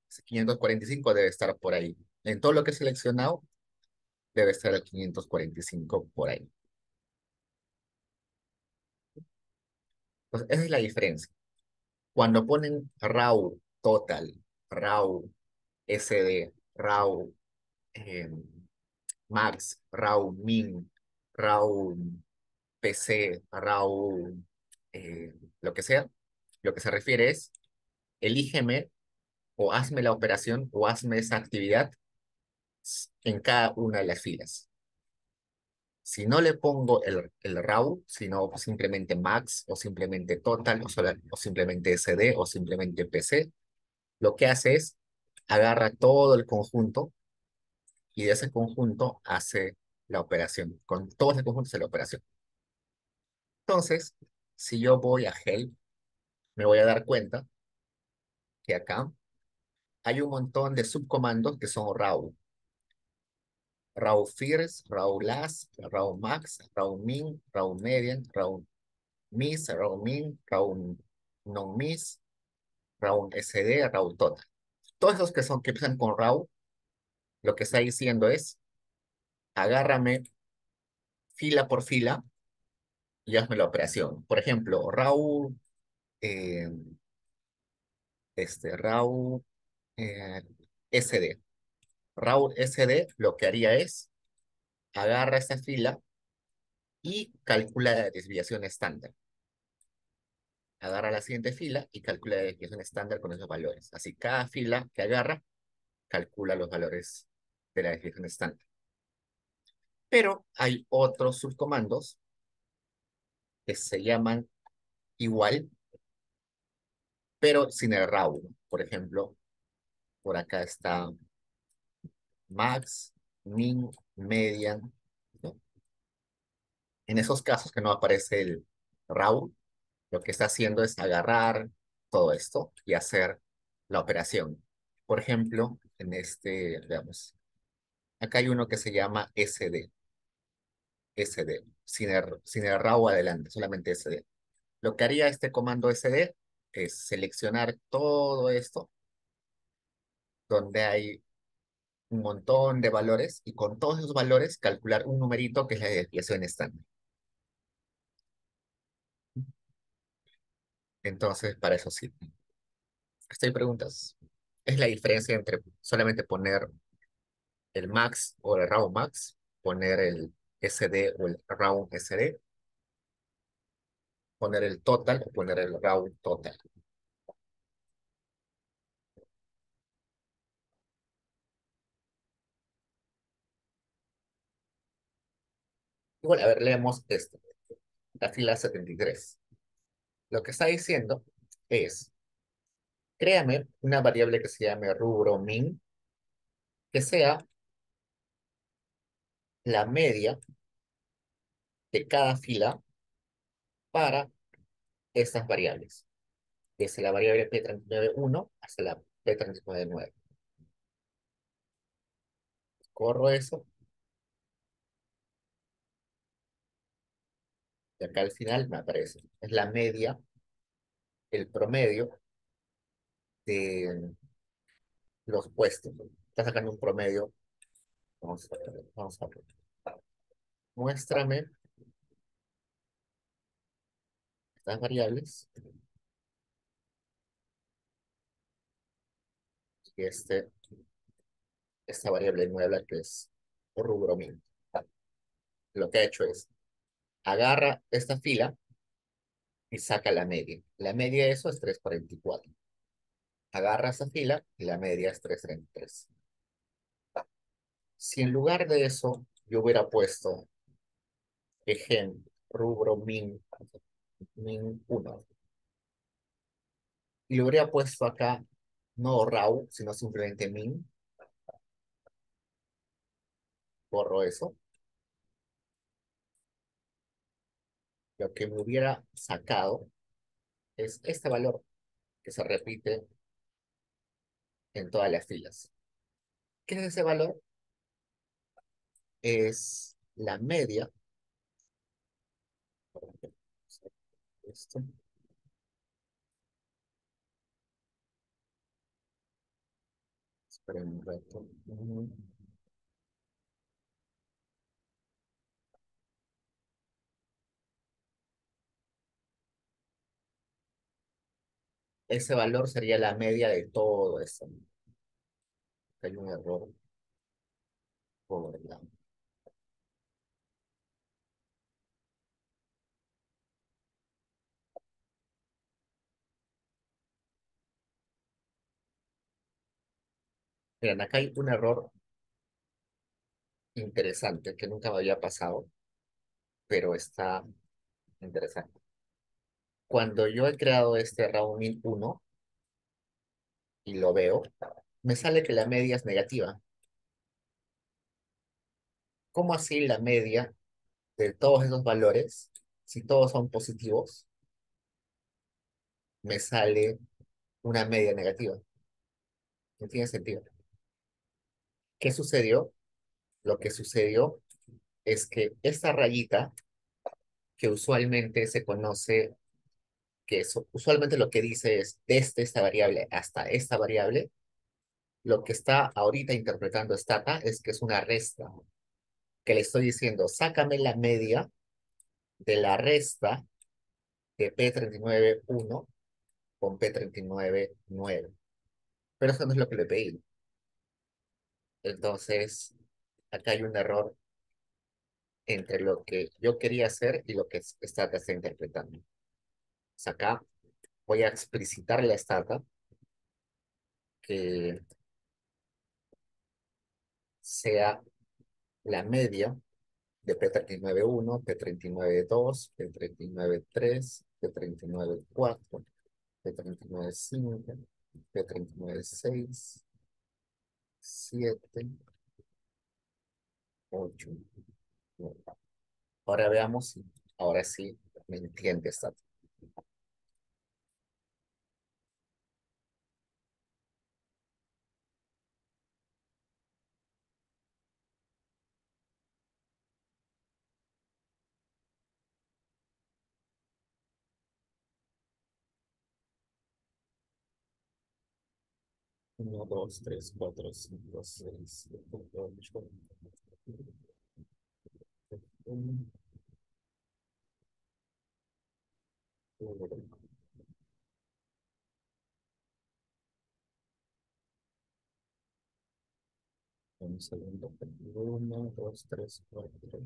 Ese 545 debe estar por ahí. En todo lo que he seleccionado, debe estar el 545 por ahí. Entonces, esa es la diferencia. Cuando ponen raw total, raw SD, raw eh, max, raw min, raw PC, raw lo que sea, lo que se refiere es elígeme o hazme la operación o hazme esa actividad en cada una de las filas. Si no le pongo el raw, sino simplemente max o simplemente total o simplemente SD o simplemente PC, lo que hace es agarra todo el conjunto y de ese conjunto hace la operación. Con todo ese conjunto hace la operación. Entonces, si yo voy a help, me voy a dar cuenta que acá hay un montón de subcomandos que son raw. Raw first, raw last, raw max, raw min, raw median, raw miss, raw min, raw non miss, raw SD, raw total. Todos esos que empiezan con raw, lo que está diciendo es, agárrame fila por fila y hazme la operación. Por ejemplo, raw, eh, raw eh, SD. Raw SD lo que haría es, agarra esta fila y calcula la desviación estándar. Agarra la siguiente fila y calcula la desviación estándar con esos valores. Así, cada fila que agarra, calcula los valores de la desviación estándar. Pero hay otros subcomandos que se llaman igual, pero sin el raw. Por ejemplo, por acá está max, min, median, ¿no? En esos casos que no aparece el raw, lo que está haciendo es agarrar todo esto y hacer la operación. Por ejemplo, en este, veamos, acá hay uno que se llama SD, SD, sin el raw adelante, solamente SD. Lo que haría este comando SD es seleccionar todo esto, donde hay un montón de valores, y con todos esos valores calcular un numerito que es la desviación estándar. Entonces, para eso sí. Hay preguntas. Es la diferencia entre solamente poner el max o el raw max, poner el SD o el raw SD, poner el total o poner el raw total. Igual, a ver, leemos esto. La fila 73. Lo que está diciendo es, créame una variable que se llame rubro min, que sea la media de cada fila para estas variables, desde la variable P39.1 hasta la P39.9. Corro eso, y acá al final me aparece. Es la media, el promedio de los puestos. Está sacando un promedio. Vamos a ver. Muéstrame estas variables. Y esta variable nueva que es rubro min. Lo que ha hecho es, agarra esta fila y saca la media. La media de eso es 344. Agarra esa fila y la media es 333. Si en lugar de eso yo hubiera puesto rubro min 1 y le hubiera puesto acá no raw, sino simplemente min, borro eso, lo que me hubiera sacado es este valor que se repite en todas las filas. ¿Qué es ese valor? Es la media. Esto, esperen un rato. Ese valor sería la media de todo esto. Hay un error por el lado. Miren, acá hay un error interesante que nunca me había pasado, pero está interesante. Cuando yo he creado este Raw 1 y lo veo, me sale que la media es negativa. ¿Cómo así la media de todos esos valores, si todos son positivos, me sale una media negativa? No tiene sentido. ¿Qué sucedió? Lo que sucedió es que esta rayita, que usualmente se conoce, usualmente lo que dice es desde esta variable hasta esta variable, lo que está ahorita interpretando Stata es que es una resta, que le estoy diciendo, sácame la media de la resta de P39.1 con P39.9. Pero eso no es lo que le pedí. Entonces, acá hay un error entre lo que yo quería hacer y lo que Stata está interpretando. Pues acá voy a explicitarle a Stata que sea la media de P39.1, P39.2, P39.3, P39.4, P39.5, P39.6, 7, 8, 9. Ahora veamos si ahora sí me entiende esta. 1, 2, 3, 4, 5, 6, 7, 8. Un segundo. 1, 2, 3, 4.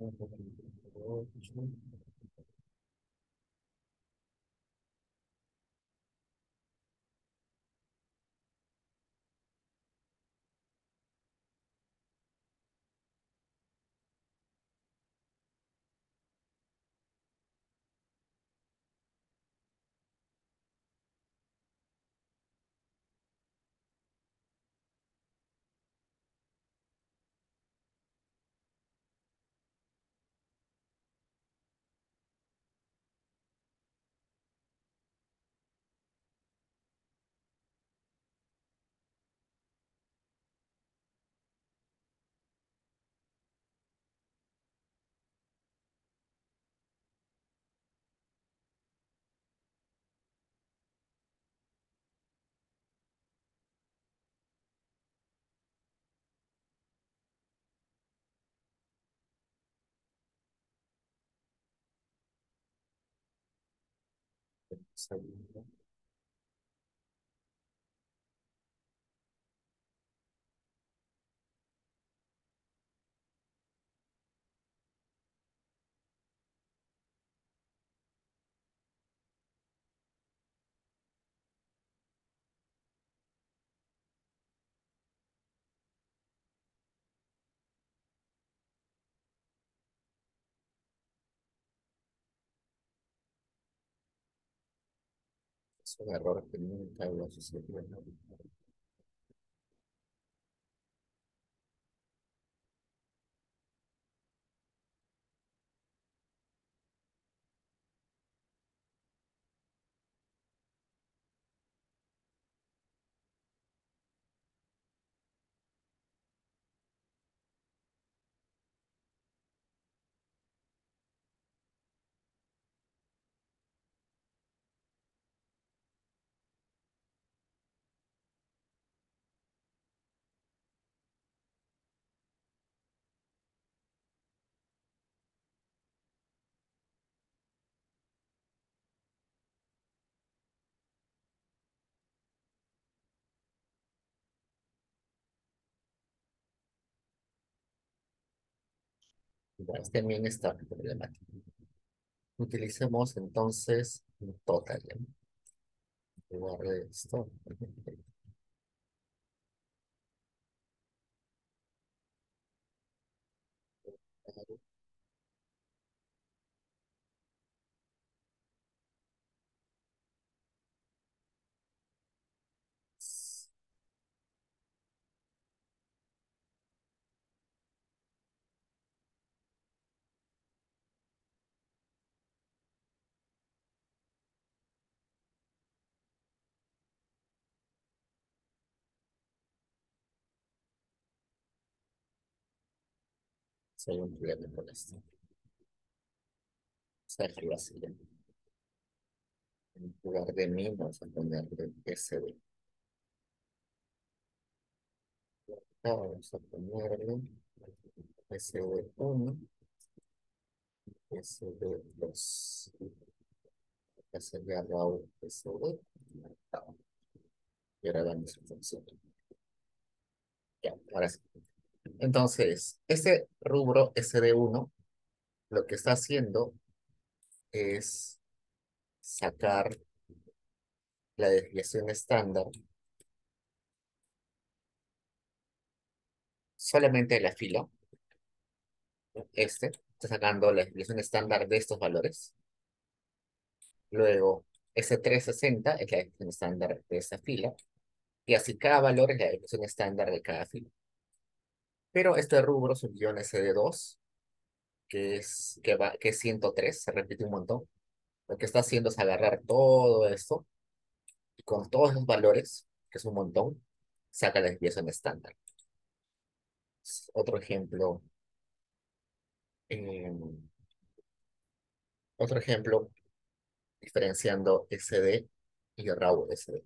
8. Segundo. Es un error que nunca había sucedido. Ya, este también está problemático. Utilicemos entonces un total, ¿ya? En lugar de esto. Si hay un problema con esto. Vamos a dejarlo así, ¿ya? En lugar de mí, vamos a ponerle SD. Vamos a ponerle SD1, SD2. Sería raw SD. Y ahora damos su función. Ya, ahora sí. Entonces, este rubro SD1 lo que está haciendo es sacar la desviación estándar solamente de la fila. Está sacando la desviación estándar de estos valores. Luego, S360 es la desviación estándar de esta fila. Y así cada valor es la desviación estándar de cada fila. Pero este rubro subió en SD2, que es 103, se repite un montón. Lo que está haciendo es agarrar todo esto y con todos los valores, que es un montón, saca la desviación estándar. Otro ejemplo, eh, otro ejemplo diferenciando SD y RAW SD.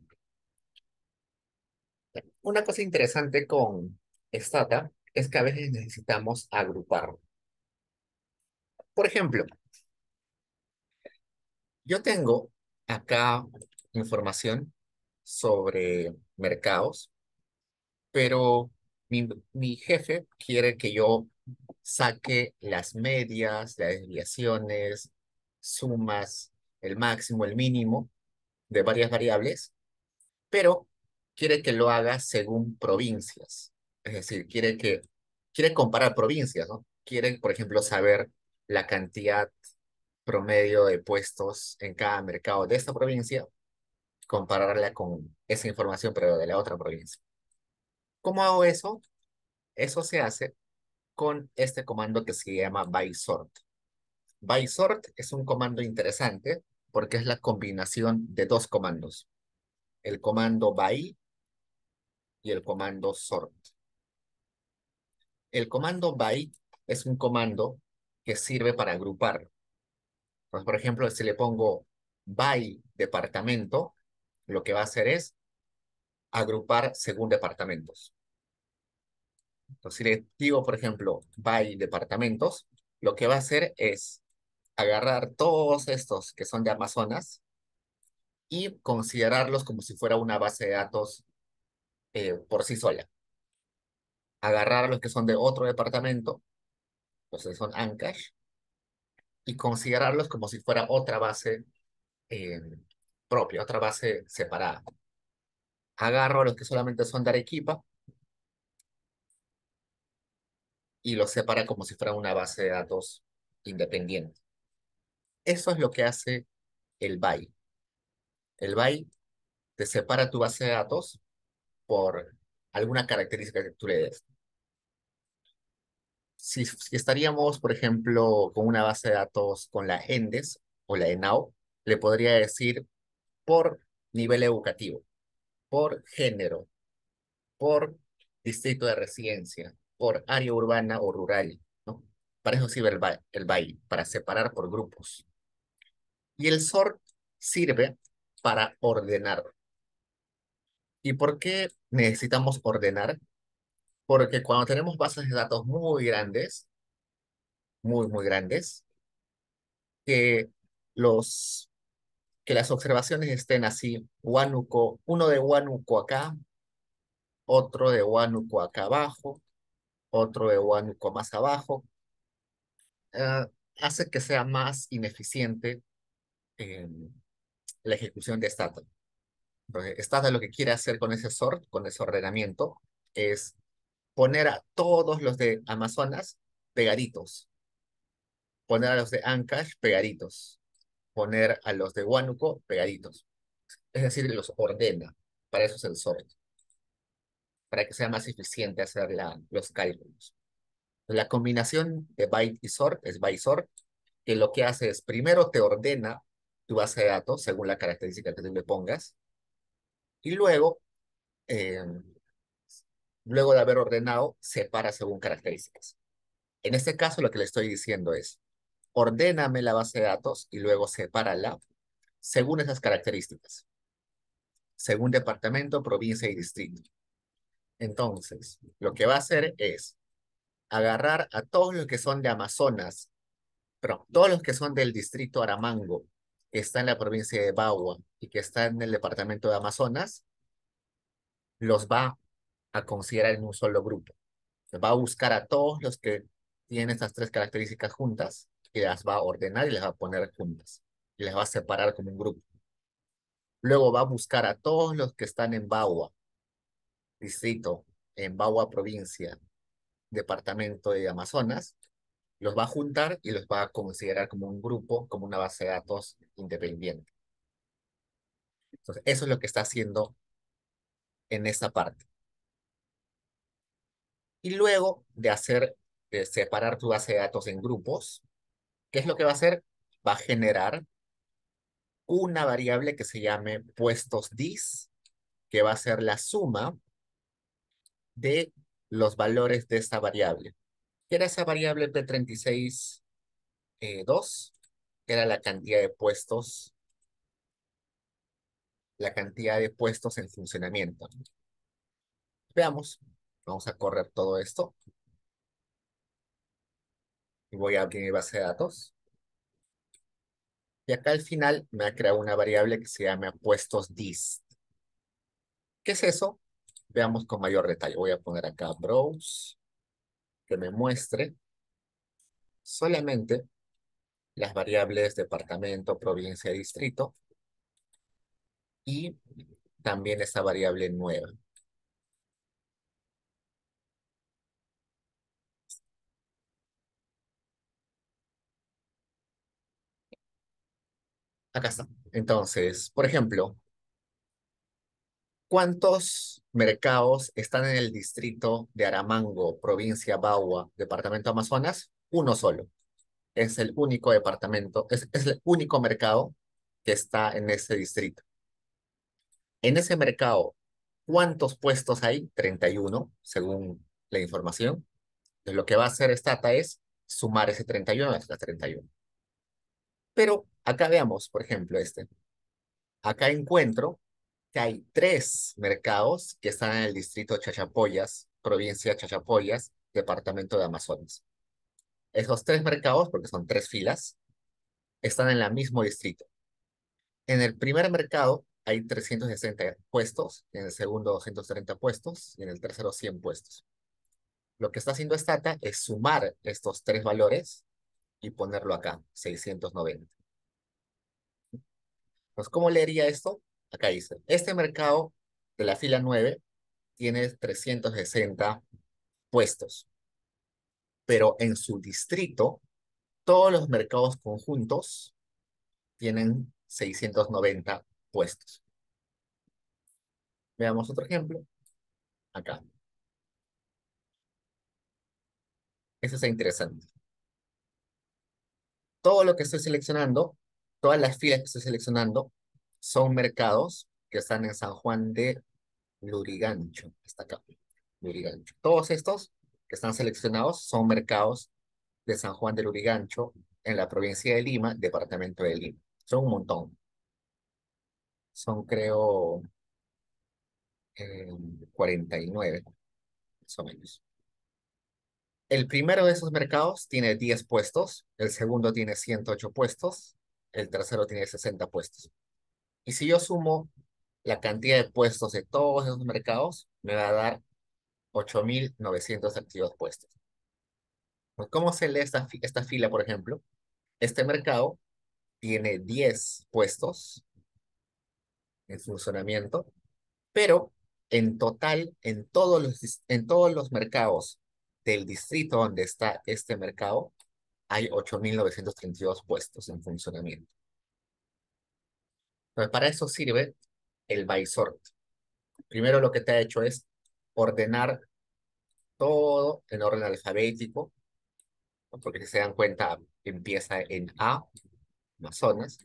Una cosa interesante con Stata es que a veces necesitamos agrupar. Por ejemplo, yo tengo acá información sobre mercados, pero mi jefe quiere que yo saque las medias, las desviaciones, sumas, el máximo, el mínimo de varias variables, pero quiere que lo haga según provincias. Es decir, quiere comparar provincias, ¿no? Quiere, por ejemplo, saber la cantidad promedio de puestos en cada mercado de esta provincia, compararla con esa información, pero de la otra provincia. ¿Cómo hago eso? Eso se hace con este comando que se llama BySort. BySort es un comando interesante porque es la combinación de dos comandos, el comando by y el comando sort. El comando by es un comando que sirve para agrupar. Pues, por ejemplo, si le pongo by departamento, lo que va a hacer es agrupar según departamentos. Entonces, si le digo, por ejemplo, by departamentos, lo que va a hacer es agarrar todos estos que son de Amazonas y considerarlos como si fuera una base de datos por sí sola. Agarrar a los que son de otro departamento, los que son Ancash, y considerarlos como si fuera otra base eh, propia, otra base separada. Agarro a los que solamente son de Arequipa y los separa como si fuera una base de datos independiente. Eso es lo que hace el BAI. El BAI te separa tu base de datos por alguna característica que tú le des. Si estaríamos, por ejemplo, con una base de datos con la ENDES o la ENAO, le podría decir por nivel educativo, por género, por distrito de residencia, por área urbana o rural, ¿no? Para eso sirve el BAI, para separar por grupos. Y el sort sirve para ordenar. ¿Y por qué necesitamos ordenar? Porque cuando tenemos bases de datos muy grandes, muy grandes, que los que las observaciones estén así, Huánuco, uno de Huánuco acá, otro de Huánuco acá abajo, otro de Huánuco más abajo, eh, hace que sea más ineficiente eh, la ejecución de Stata. Entonces, Stata lo que quiere hacer con ese sort, con ese ordenamiento, es poner a todos los de Amazonas pegaditos, poner a los de Ancash pegaditos, poner a los de Huánuco pegaditos. Es decir, los ordena. Para eso es el sort, para que sea más eficiente hacer los cálculos. La combinación de byte y sort es byte sort, que lo que hace es primero te ordena tu base de datos según la característica que tú le pongas, y eh, luego de haber ordenado, separa según características. En este caso, lo que le estoy diciendo es, ordéname la base de datos y luego sepárala según esas características, según departamento, provincia y distrito. Entonces, lo que va a hacer es agarrar a todos los que son de Amazonas, pero todos los que son del distrito Aramango, que está en la provincia de Bagua y que está en el departamento de Amazonas, los va a considerar en un solo grupo. Va a buscar a todos los que tienen estas tres características juntas y las va a ordenar y las va a poner juntas y las va a separar como un grupo. Luego va a buscar a todos los que están en Bagua, distrito, en Bagua provincia, departamento de Amazonas, los va a juntar y los va a considerar como un grupo, como una base de datos independiente. Entonces, eso es lo que está haciendo en esta parte. Y luego de separar tu base de datos en grupos, ¿qué es lo que va a hacer? Va a generar una variable que se llame puestos dis, que va a ser la suma de los valores de esta variable. ¿Qué era esa variable P36 2? Era la cantidad de puestos en funcionamiento. Veamos, vamos a correr todo esto y voy a abrir mi base de datos. Y acá al final me ha creado una variable que se llama puestos dist. ¿Qué es eso? Veamos con mayor detalle. Voy a poner acá browse, que me muestre solamente las variables departamento, provincia, distrito y también esta variable nueva. Acá está. Entonces, por ejemplo, ¿cuántos mercados están en el distrito de Aramango, provincia Bagua, departamento Amazonas? Uno solo. Es el único departamento, es el único mercado que está en ese distrito. En ese mercado, ¿cuántos puestos hay? 31, según la información. Entonces, lo que va a hacer Stata es sumar ese 31 a esta 31. Pero acá veamos, por ejemplo, este. Acá encuentro que hay tres mercados que están en el distrito Chachapoyas, provincia Chachapoyas, departamento de Amazonas. Esos tres mercados, porque son tres filas, están en el mismo distrito. En el primer mercado hay 360 puestos, en el segundo 230 puestos y en el tercero 100 puestos. Lo que está haciendo Stata es sumar estos tres valores y ponerlo acá, 690. Pues, ¿cómo leería esto? Acá dice, este mercado de la fila 9 tiene 360 puestos, pero en su distrito, todos los mercados conjuntos tienen 690 puestos. Veamos otro ejemplo, acá. Eso está interesante. Todo lo que estoy seleccionando, todas las filas que estoy seleccionando, son mercados que están en San Juan de Lurigancho, hasta acá, Lurigancho. Todos estos que están seleccionados son mercados de San Juan de Lurigancho, en la provincia de Lima, departamento de Lima. Son un montón. Son, creo, 49, más o menos. El primero de esos mercados tiene 10 puestos, el segundo tiene 108 puestos, el tercero tiene 60 puestos. Y si yo sumo la cantidad de puestos de todos esos mercados, me va a dar 8.932 puestos. Pues, ¿cómo se lee esta fila, por ejemplo? Este mercado tiene 10 puestos en funcionamiento, pero en total, en todos los mercados del distrito donde está este mercado, hay 8.932 puestos en funcionamiento. Entonces, para eso sirve el by sort. Primero lo que te ha hecho es ordenar todo en orden alfabético, ¿no? Porque si se dan cuenta, empieza en A, Amazonas,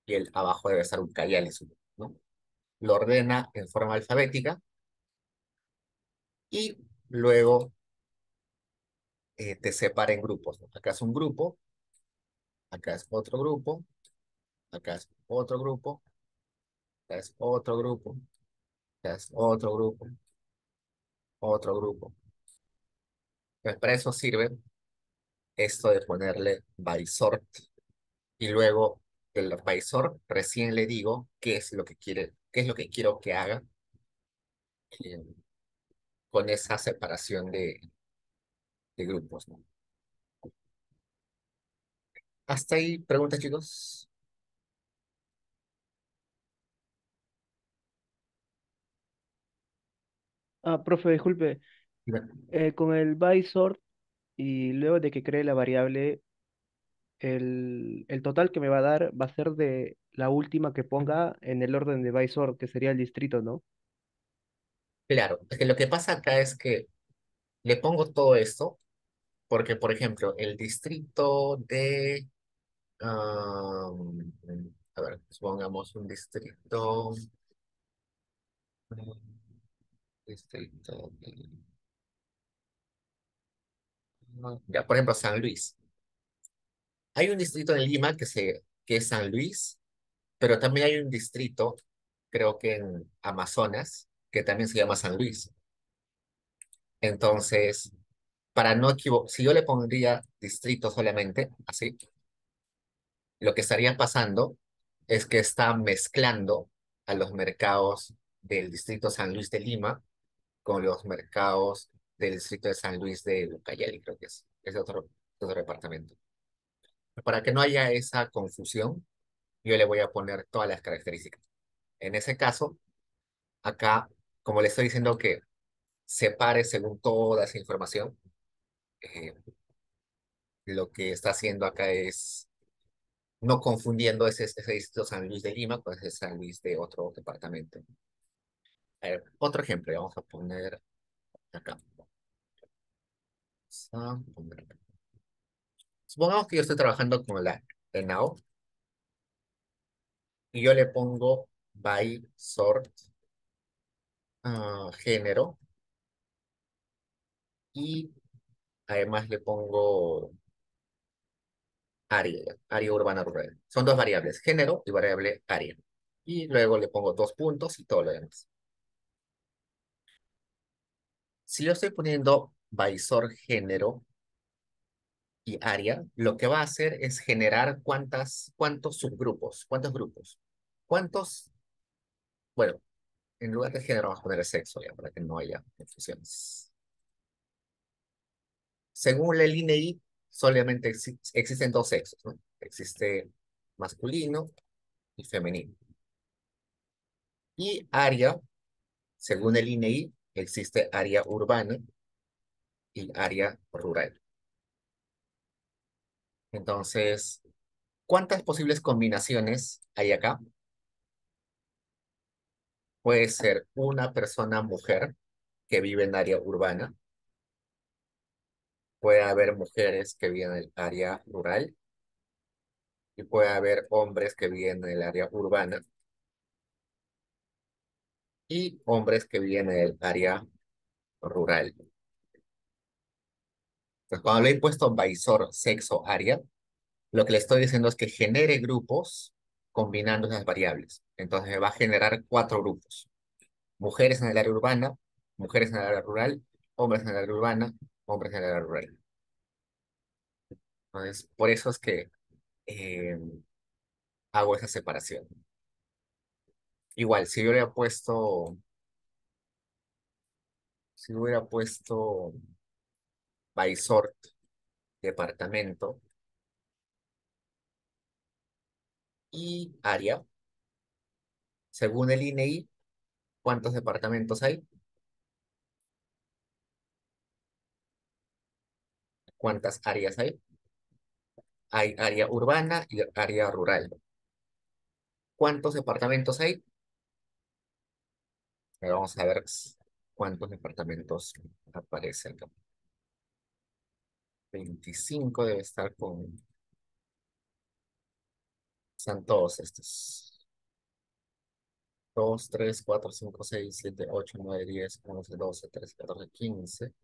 y el abajo debe estar Ucayali, ¿no? Lo ordena en forma alfabética y luego te separa en grupos, ¿no? Acá es un grupo, acá es otro grupo, acá es otro grupo, acá es otro grupo, acá es otro grupo, otro grupo. Pues para eso sirve esto de ponerle by sort y luego del by sort recién le digo qué es lo que quiere, qué es lo que quiero que haga eh, con esa separación de grupos, ¿no? Hasta ahí, preguntas, chicos. Ah, profe, disculpe. Con el by sort y luego de que cree la variable, el total que me va a dar va a ser de la última que ponga en el orden de by sort, que sería el distrito, ¿no? Claro, es que lo que pasa acá es que le pongo todo esto porque, por ejemplo, el distrito de, a ver, supongamos un distrito, distrito ya, por ejemplo, San Luis. Hay un distrito en Lima que es San Luis, pero también hay un distrito, creo que en Amazonas, que también se llama San Luis. Entonces, para no equivocar, si yo le pondría distrito solamente, así, lo que estaría pasando es que está mezclando a los mercados del distrito San Luis de Lima con los mercados del distrito de San Luis de Ucayali, creo que es otro departamento. Para que no haya esa confusión, yo le voy a poner todas las características. En ese caso, acá, como le estoy diciendo que separe según toda esa información, eh, lo que está haciendo acá es no confundiendo ese distrito San Luis de Lima con ese San Luis de otro departamento. A ver, otro ejemplo, vamos a poner acá. Vamos a poner acá. Supongamos que yo estoy trabajando con la ENAO y yo le pongo by sort género y además le pongo área urbana rural. Son dos variables, género y variable área. Y luego le pongo dos puntos y todo lo demás. Si yo estoy poniendo Visor género y área, lo que va a hacer es generar cuántos subgrupos, cuántos grupos. ¿Cuántos? Bueno, en lugar de género vamos a poner el sexo ya, para que no haya confusiones. Según el INEI, solamente existen dos sexos, ¿no? Existe masculino y femenino. Y área, según el INEI, existe área urbana y área rural. Entonces, ¿cuántas posibles combinaciones hay acá? Puede ser una persona mujer que vive en área urbana, puede haber mujeres que viven en el área rural y puede haber hombres que viven en el área urbana y hombres que viven en el área rural. Entonces, cuando le he puesto Baisor, sexo, área, lo que le estoy diciendo es que genere grupos combinando esas variables. Entonces me va a generar cuatro grupos. Mujeres en el área urbana, mujeres en el área rural, hombres en el área urbana, hombres en el área rural. Entonces, por eso es que eh, hago esa separación. Igual, si hubiera puesto by sort, departamento y área, según el INEI, ¿cuántos departamentos hay? ¿Cuántas áreas hay? Hay área urbana y área rural. ¿Cuántos departamentos hay? Ahora vamos a ver cuántos departamentos aparecen acá. 25 debe estar con... Están todos estos. 2, 3, 4, 5, 6, 7, 8, 9, 10, 11, 12, 13, 14, 15,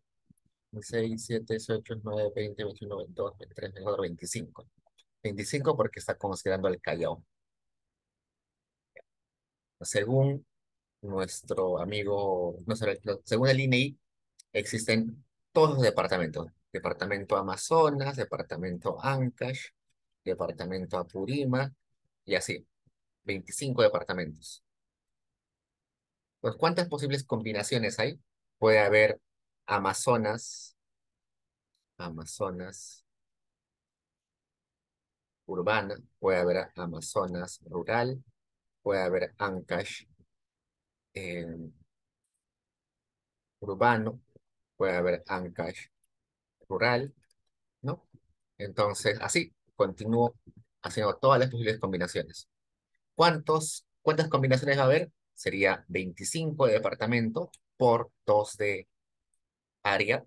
16, 17, 18, 19, 20, 21, 22, 23, 24, 25. 25 porque está considerando el Callao. Según nuestro amigo, no sé, según el INEI, existen todos los departamentos. Departamento Amazonas, Departamento Ancash, Departamento Apurima, y así. 25 departamentos. Pues, ¿cuántas posibles combinaciones hay? Puede haber Amazonas, Amazonas urbana, puede haber Amazonas rural, puede haber Ancash eh, urbano, puede haber Ancash rural, ¿no? Entonces, así, continúo haciendo todas las posibles combinaciones. ¿Cuántas combinaciones va a haber? Sería 25 de departamento por 2 de área,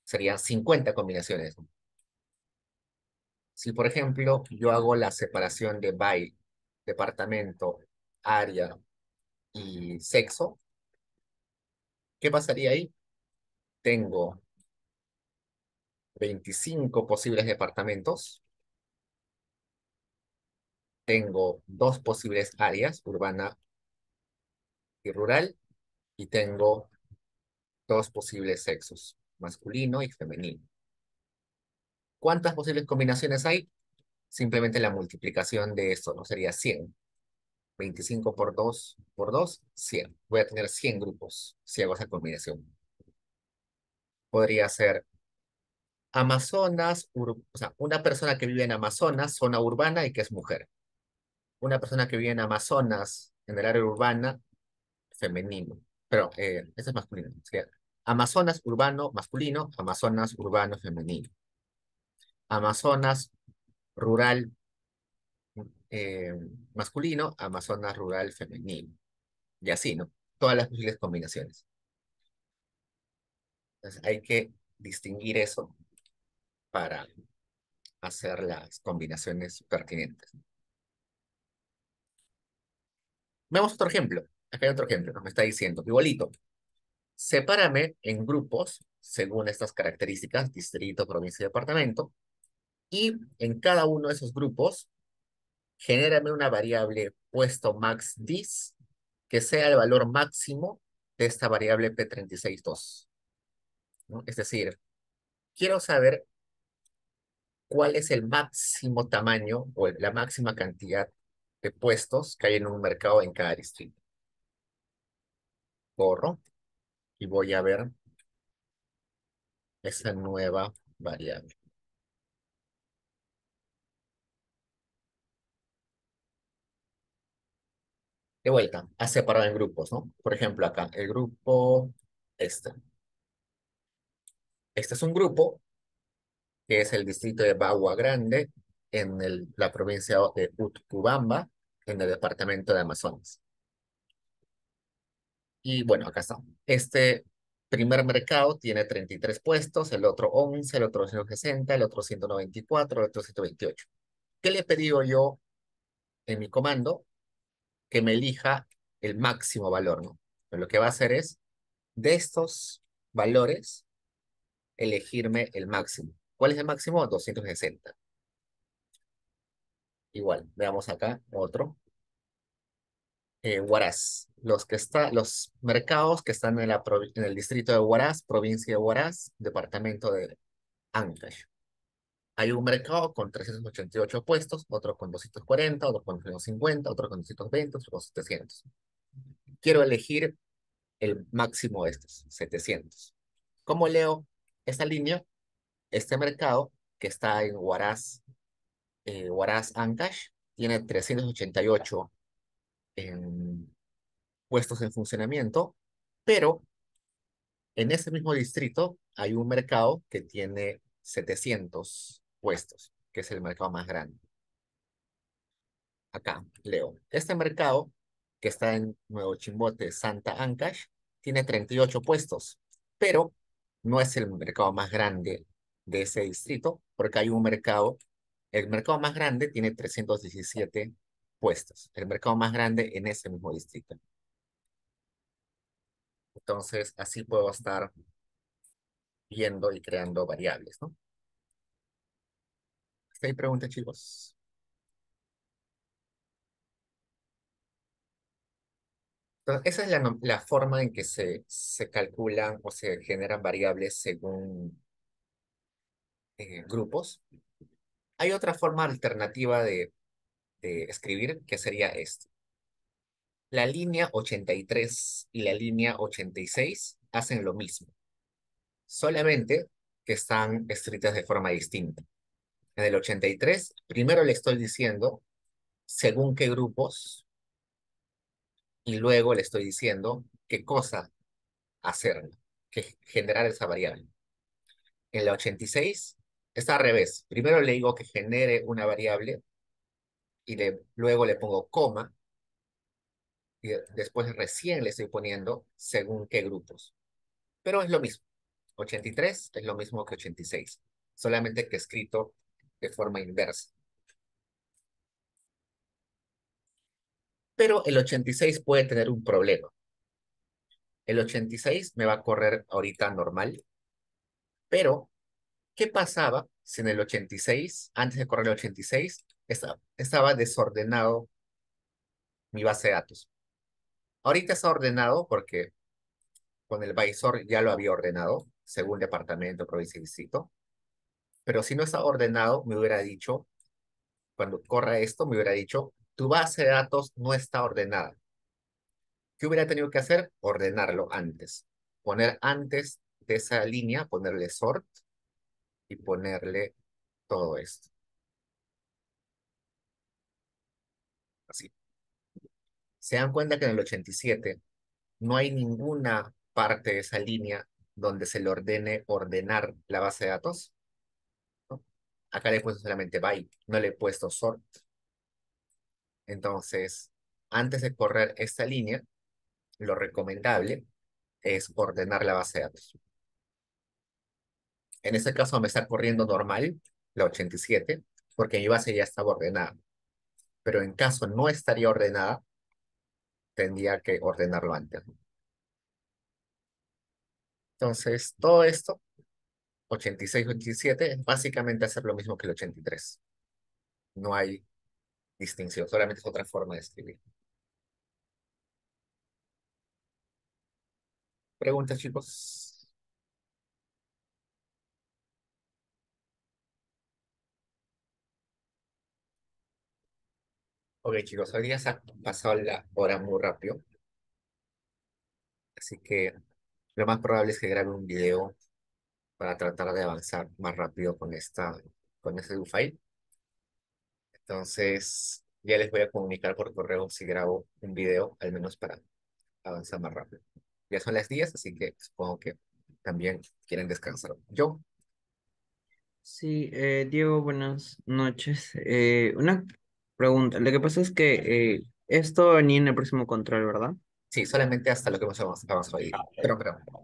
serían 50 combinaciones. Si, por ejemplo, yo hago la separación de by, departamento, área y sexo, ¿qué pasaría ahí? Tengo 25 posibles departamentos, tengo dos posibles áreas, urbana y rural, y tengo dos posibles sexos, masculino y femenino. ¿Cuántas posibles combinaciones hay? Simplemente la multiplicación de esto, ¿no? Sería 100. 25 por 2, 100. Voy a tener 100 grupos si hago esa combinación. Podría ser Amazonas, o sea, una persona que vive en Amazonas, zona urbana y que es mujer. Una persona que vive en Amazonas, en el área urbana, femenino. Pero ese es masculino. Sería Amazonas urbano masculino, Amazonas urbano femenino. Amazonas rural eh, masculino, Amazonas rural femenino. Y así, ¿no? Todas las posibles combinaciones. Entonces hay que distinguir eso para hacer las combinaciones pertinentes. Veamos otro ejemplo. Acá hay otro ejemplo. Nos está diciendo, igualito, sepárame en grupos según estas características, distrito, provincia y departamento, y en cada uno de esos grupos, genérame una variable puesto max dis que sea el valor máximo de esta variable P362, ¿no? Es decir, quiero saber cuál es el máximo tamaño o la máxima cantidad de puestos que hay en un mercado en cada distrito. Corro y voy a ver esa nueva variable. De vuelta, ha separado en grupos, ¿no? Por ejemplo, acá, el grupo este. Este es un grupo que es el distrito de Bagua Grande en la provincia de Utcubamba, en el departamento de Amazonas. Y bueno, acá está. Este primer mercado tiene 33 puestos, el otro 11, el otro 160, el otro 194, el otro 128. ¿Qué le he pedido yo en mi comando? Que me elija el máximo valor, ¿no? Pero lo que va a hacer es, de estos valores, elegirme el máximo. ¿Cuál es el máximo? 260. Igual, veamos acá otro. Huaraz. Los mercados que están en el distrito de Huaraz, provincia de Huaraz, departamento de Ancash. Hay un mercado con 388 puestos, otro con 240, otro con 250, otro con 220, otro con 700. Quiero elegir el máximo de estos, 700. ¿Cómo leo esta línea? Este mercado que está en Huaraz, Huaraz Ancash, tiene 388 puestos en funcionamiento, pero en ese mismo distrito hay un mercado que tiene 700 puestos, que es el mercado más grande. Acá, leo. Este mercado, que está en Nuevo Chimbote, Santa Ancash, tiene 38 puestos, pero no es el mercado más grande de ese distrito, porque hay un mercado, el mercado más grande tiene 317 puestos, el mercado más grande en ese mismo distrito. Entonces, así puedo estar viendo y creando variables, ¿no? ¿Hay preguntas, chicos? Entonces, esa es la forma en que se calculan o se generan variables según grupos. Hay otra forma alternativa de escribir que sería esto. La línea 83 y la línea 86 hacen lo mismo, solamente que están escritas de forma distinta. En el 83, primero le estoy diciendo según qué grupos y luego le estoy diciendo qué cosa hacer, que generar esa variable. En la 86 está al revés. Primero le digo que genere una variable y luego le pongo coma y después recién le estoy poniendo según qué grupos. Pero es lo mismo. 83 es lo mismo que 86, solamente que escrito de forma inversa. Pero el 86 puede tener un problema. El 86 me va a correr ahorita normal, pero ¿qué pasaba si en el 86, antes de correr el 86, estaba desordenado mi base de datos? Ahorita está ordenado porque con el Visor ya lo había ordenado, según departamento, provincia y distrito. Pero si no está ordenado, me hubiera dicho, cuando corra esto, me hubiera dicho, tu base de datos no está ordenada. ¿Qué hubiera tenido que hacer? Ordenarlo antes. Poner antes de esa línea, ponerle sort y ponerle todo esto. Así. Se dan cuenta que en el 87 no hay ninguna parte de esa línea donde se le ordene ordenar la base de datos, ¿no? Acá le he puesto solamente byte, no le he puesto sort. Entonces, antes de correr esta línea, lo recomendable es ordenar la base de datos. En este caso me está corriendo normal, la 87, porque mi base ya estaba ordenada. Pero en caso no estaría ordenada, tendría que ordenarlo antes. Entonces, todo esto, 86, 87, es básicamente hacer lo mismo que el 83. No hay distinción, solamente es otra forma de escribir. ¿Preguntas, chicos? Ok, chicos, hoy día se ha pasado la hora muy rápido, así que lo más probable es que grabe un video para tratar de avanzar más rápido con este do file. Entonces, ya les voy a comunicar por correo si grabo un video, al menos para avanzar más rápido. Ya son las 10, así que supongo que también quieren descansar. Yo, Sí, Diego, buenas noches. Una pregunta. Lo que pasa es que esto va a venir en el próximo control, ¿verdad? sí, solamente hasta lo que hemos avanzado hoy día. Pero,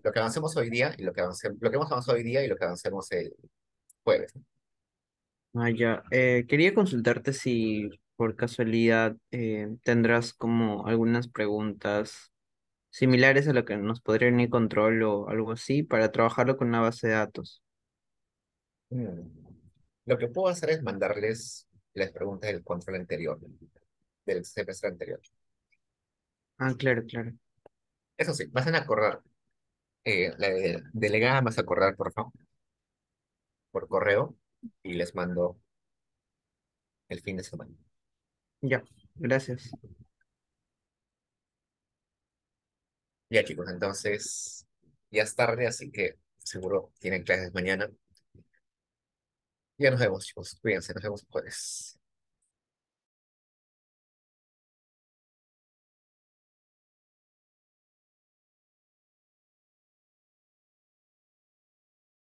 lo que avancemos hoy día y lo que hemos avanzado hoy día y lo que avancemos el jueves. Ah, ya. Quería consultarte si por casualidad tendrás como algunas preguntas similares a lo que nos podría venir control o algo así para trabajarlo con una base de datos. Mm. Lo que puedo hacer es mandarles las preguntas del control anterior, del semestre anterior. Ah, claro, claro. Eso sí, vas a acordar, delegada, vas a acordar, por favor, por correo y les mando el fin de semana. Ya, gracias. Ya, chicos, entonces ya es tarde, así que seguro tienen clases mañana. Ya nos vemos, chicos. Cuídense, nos vemos el jueves.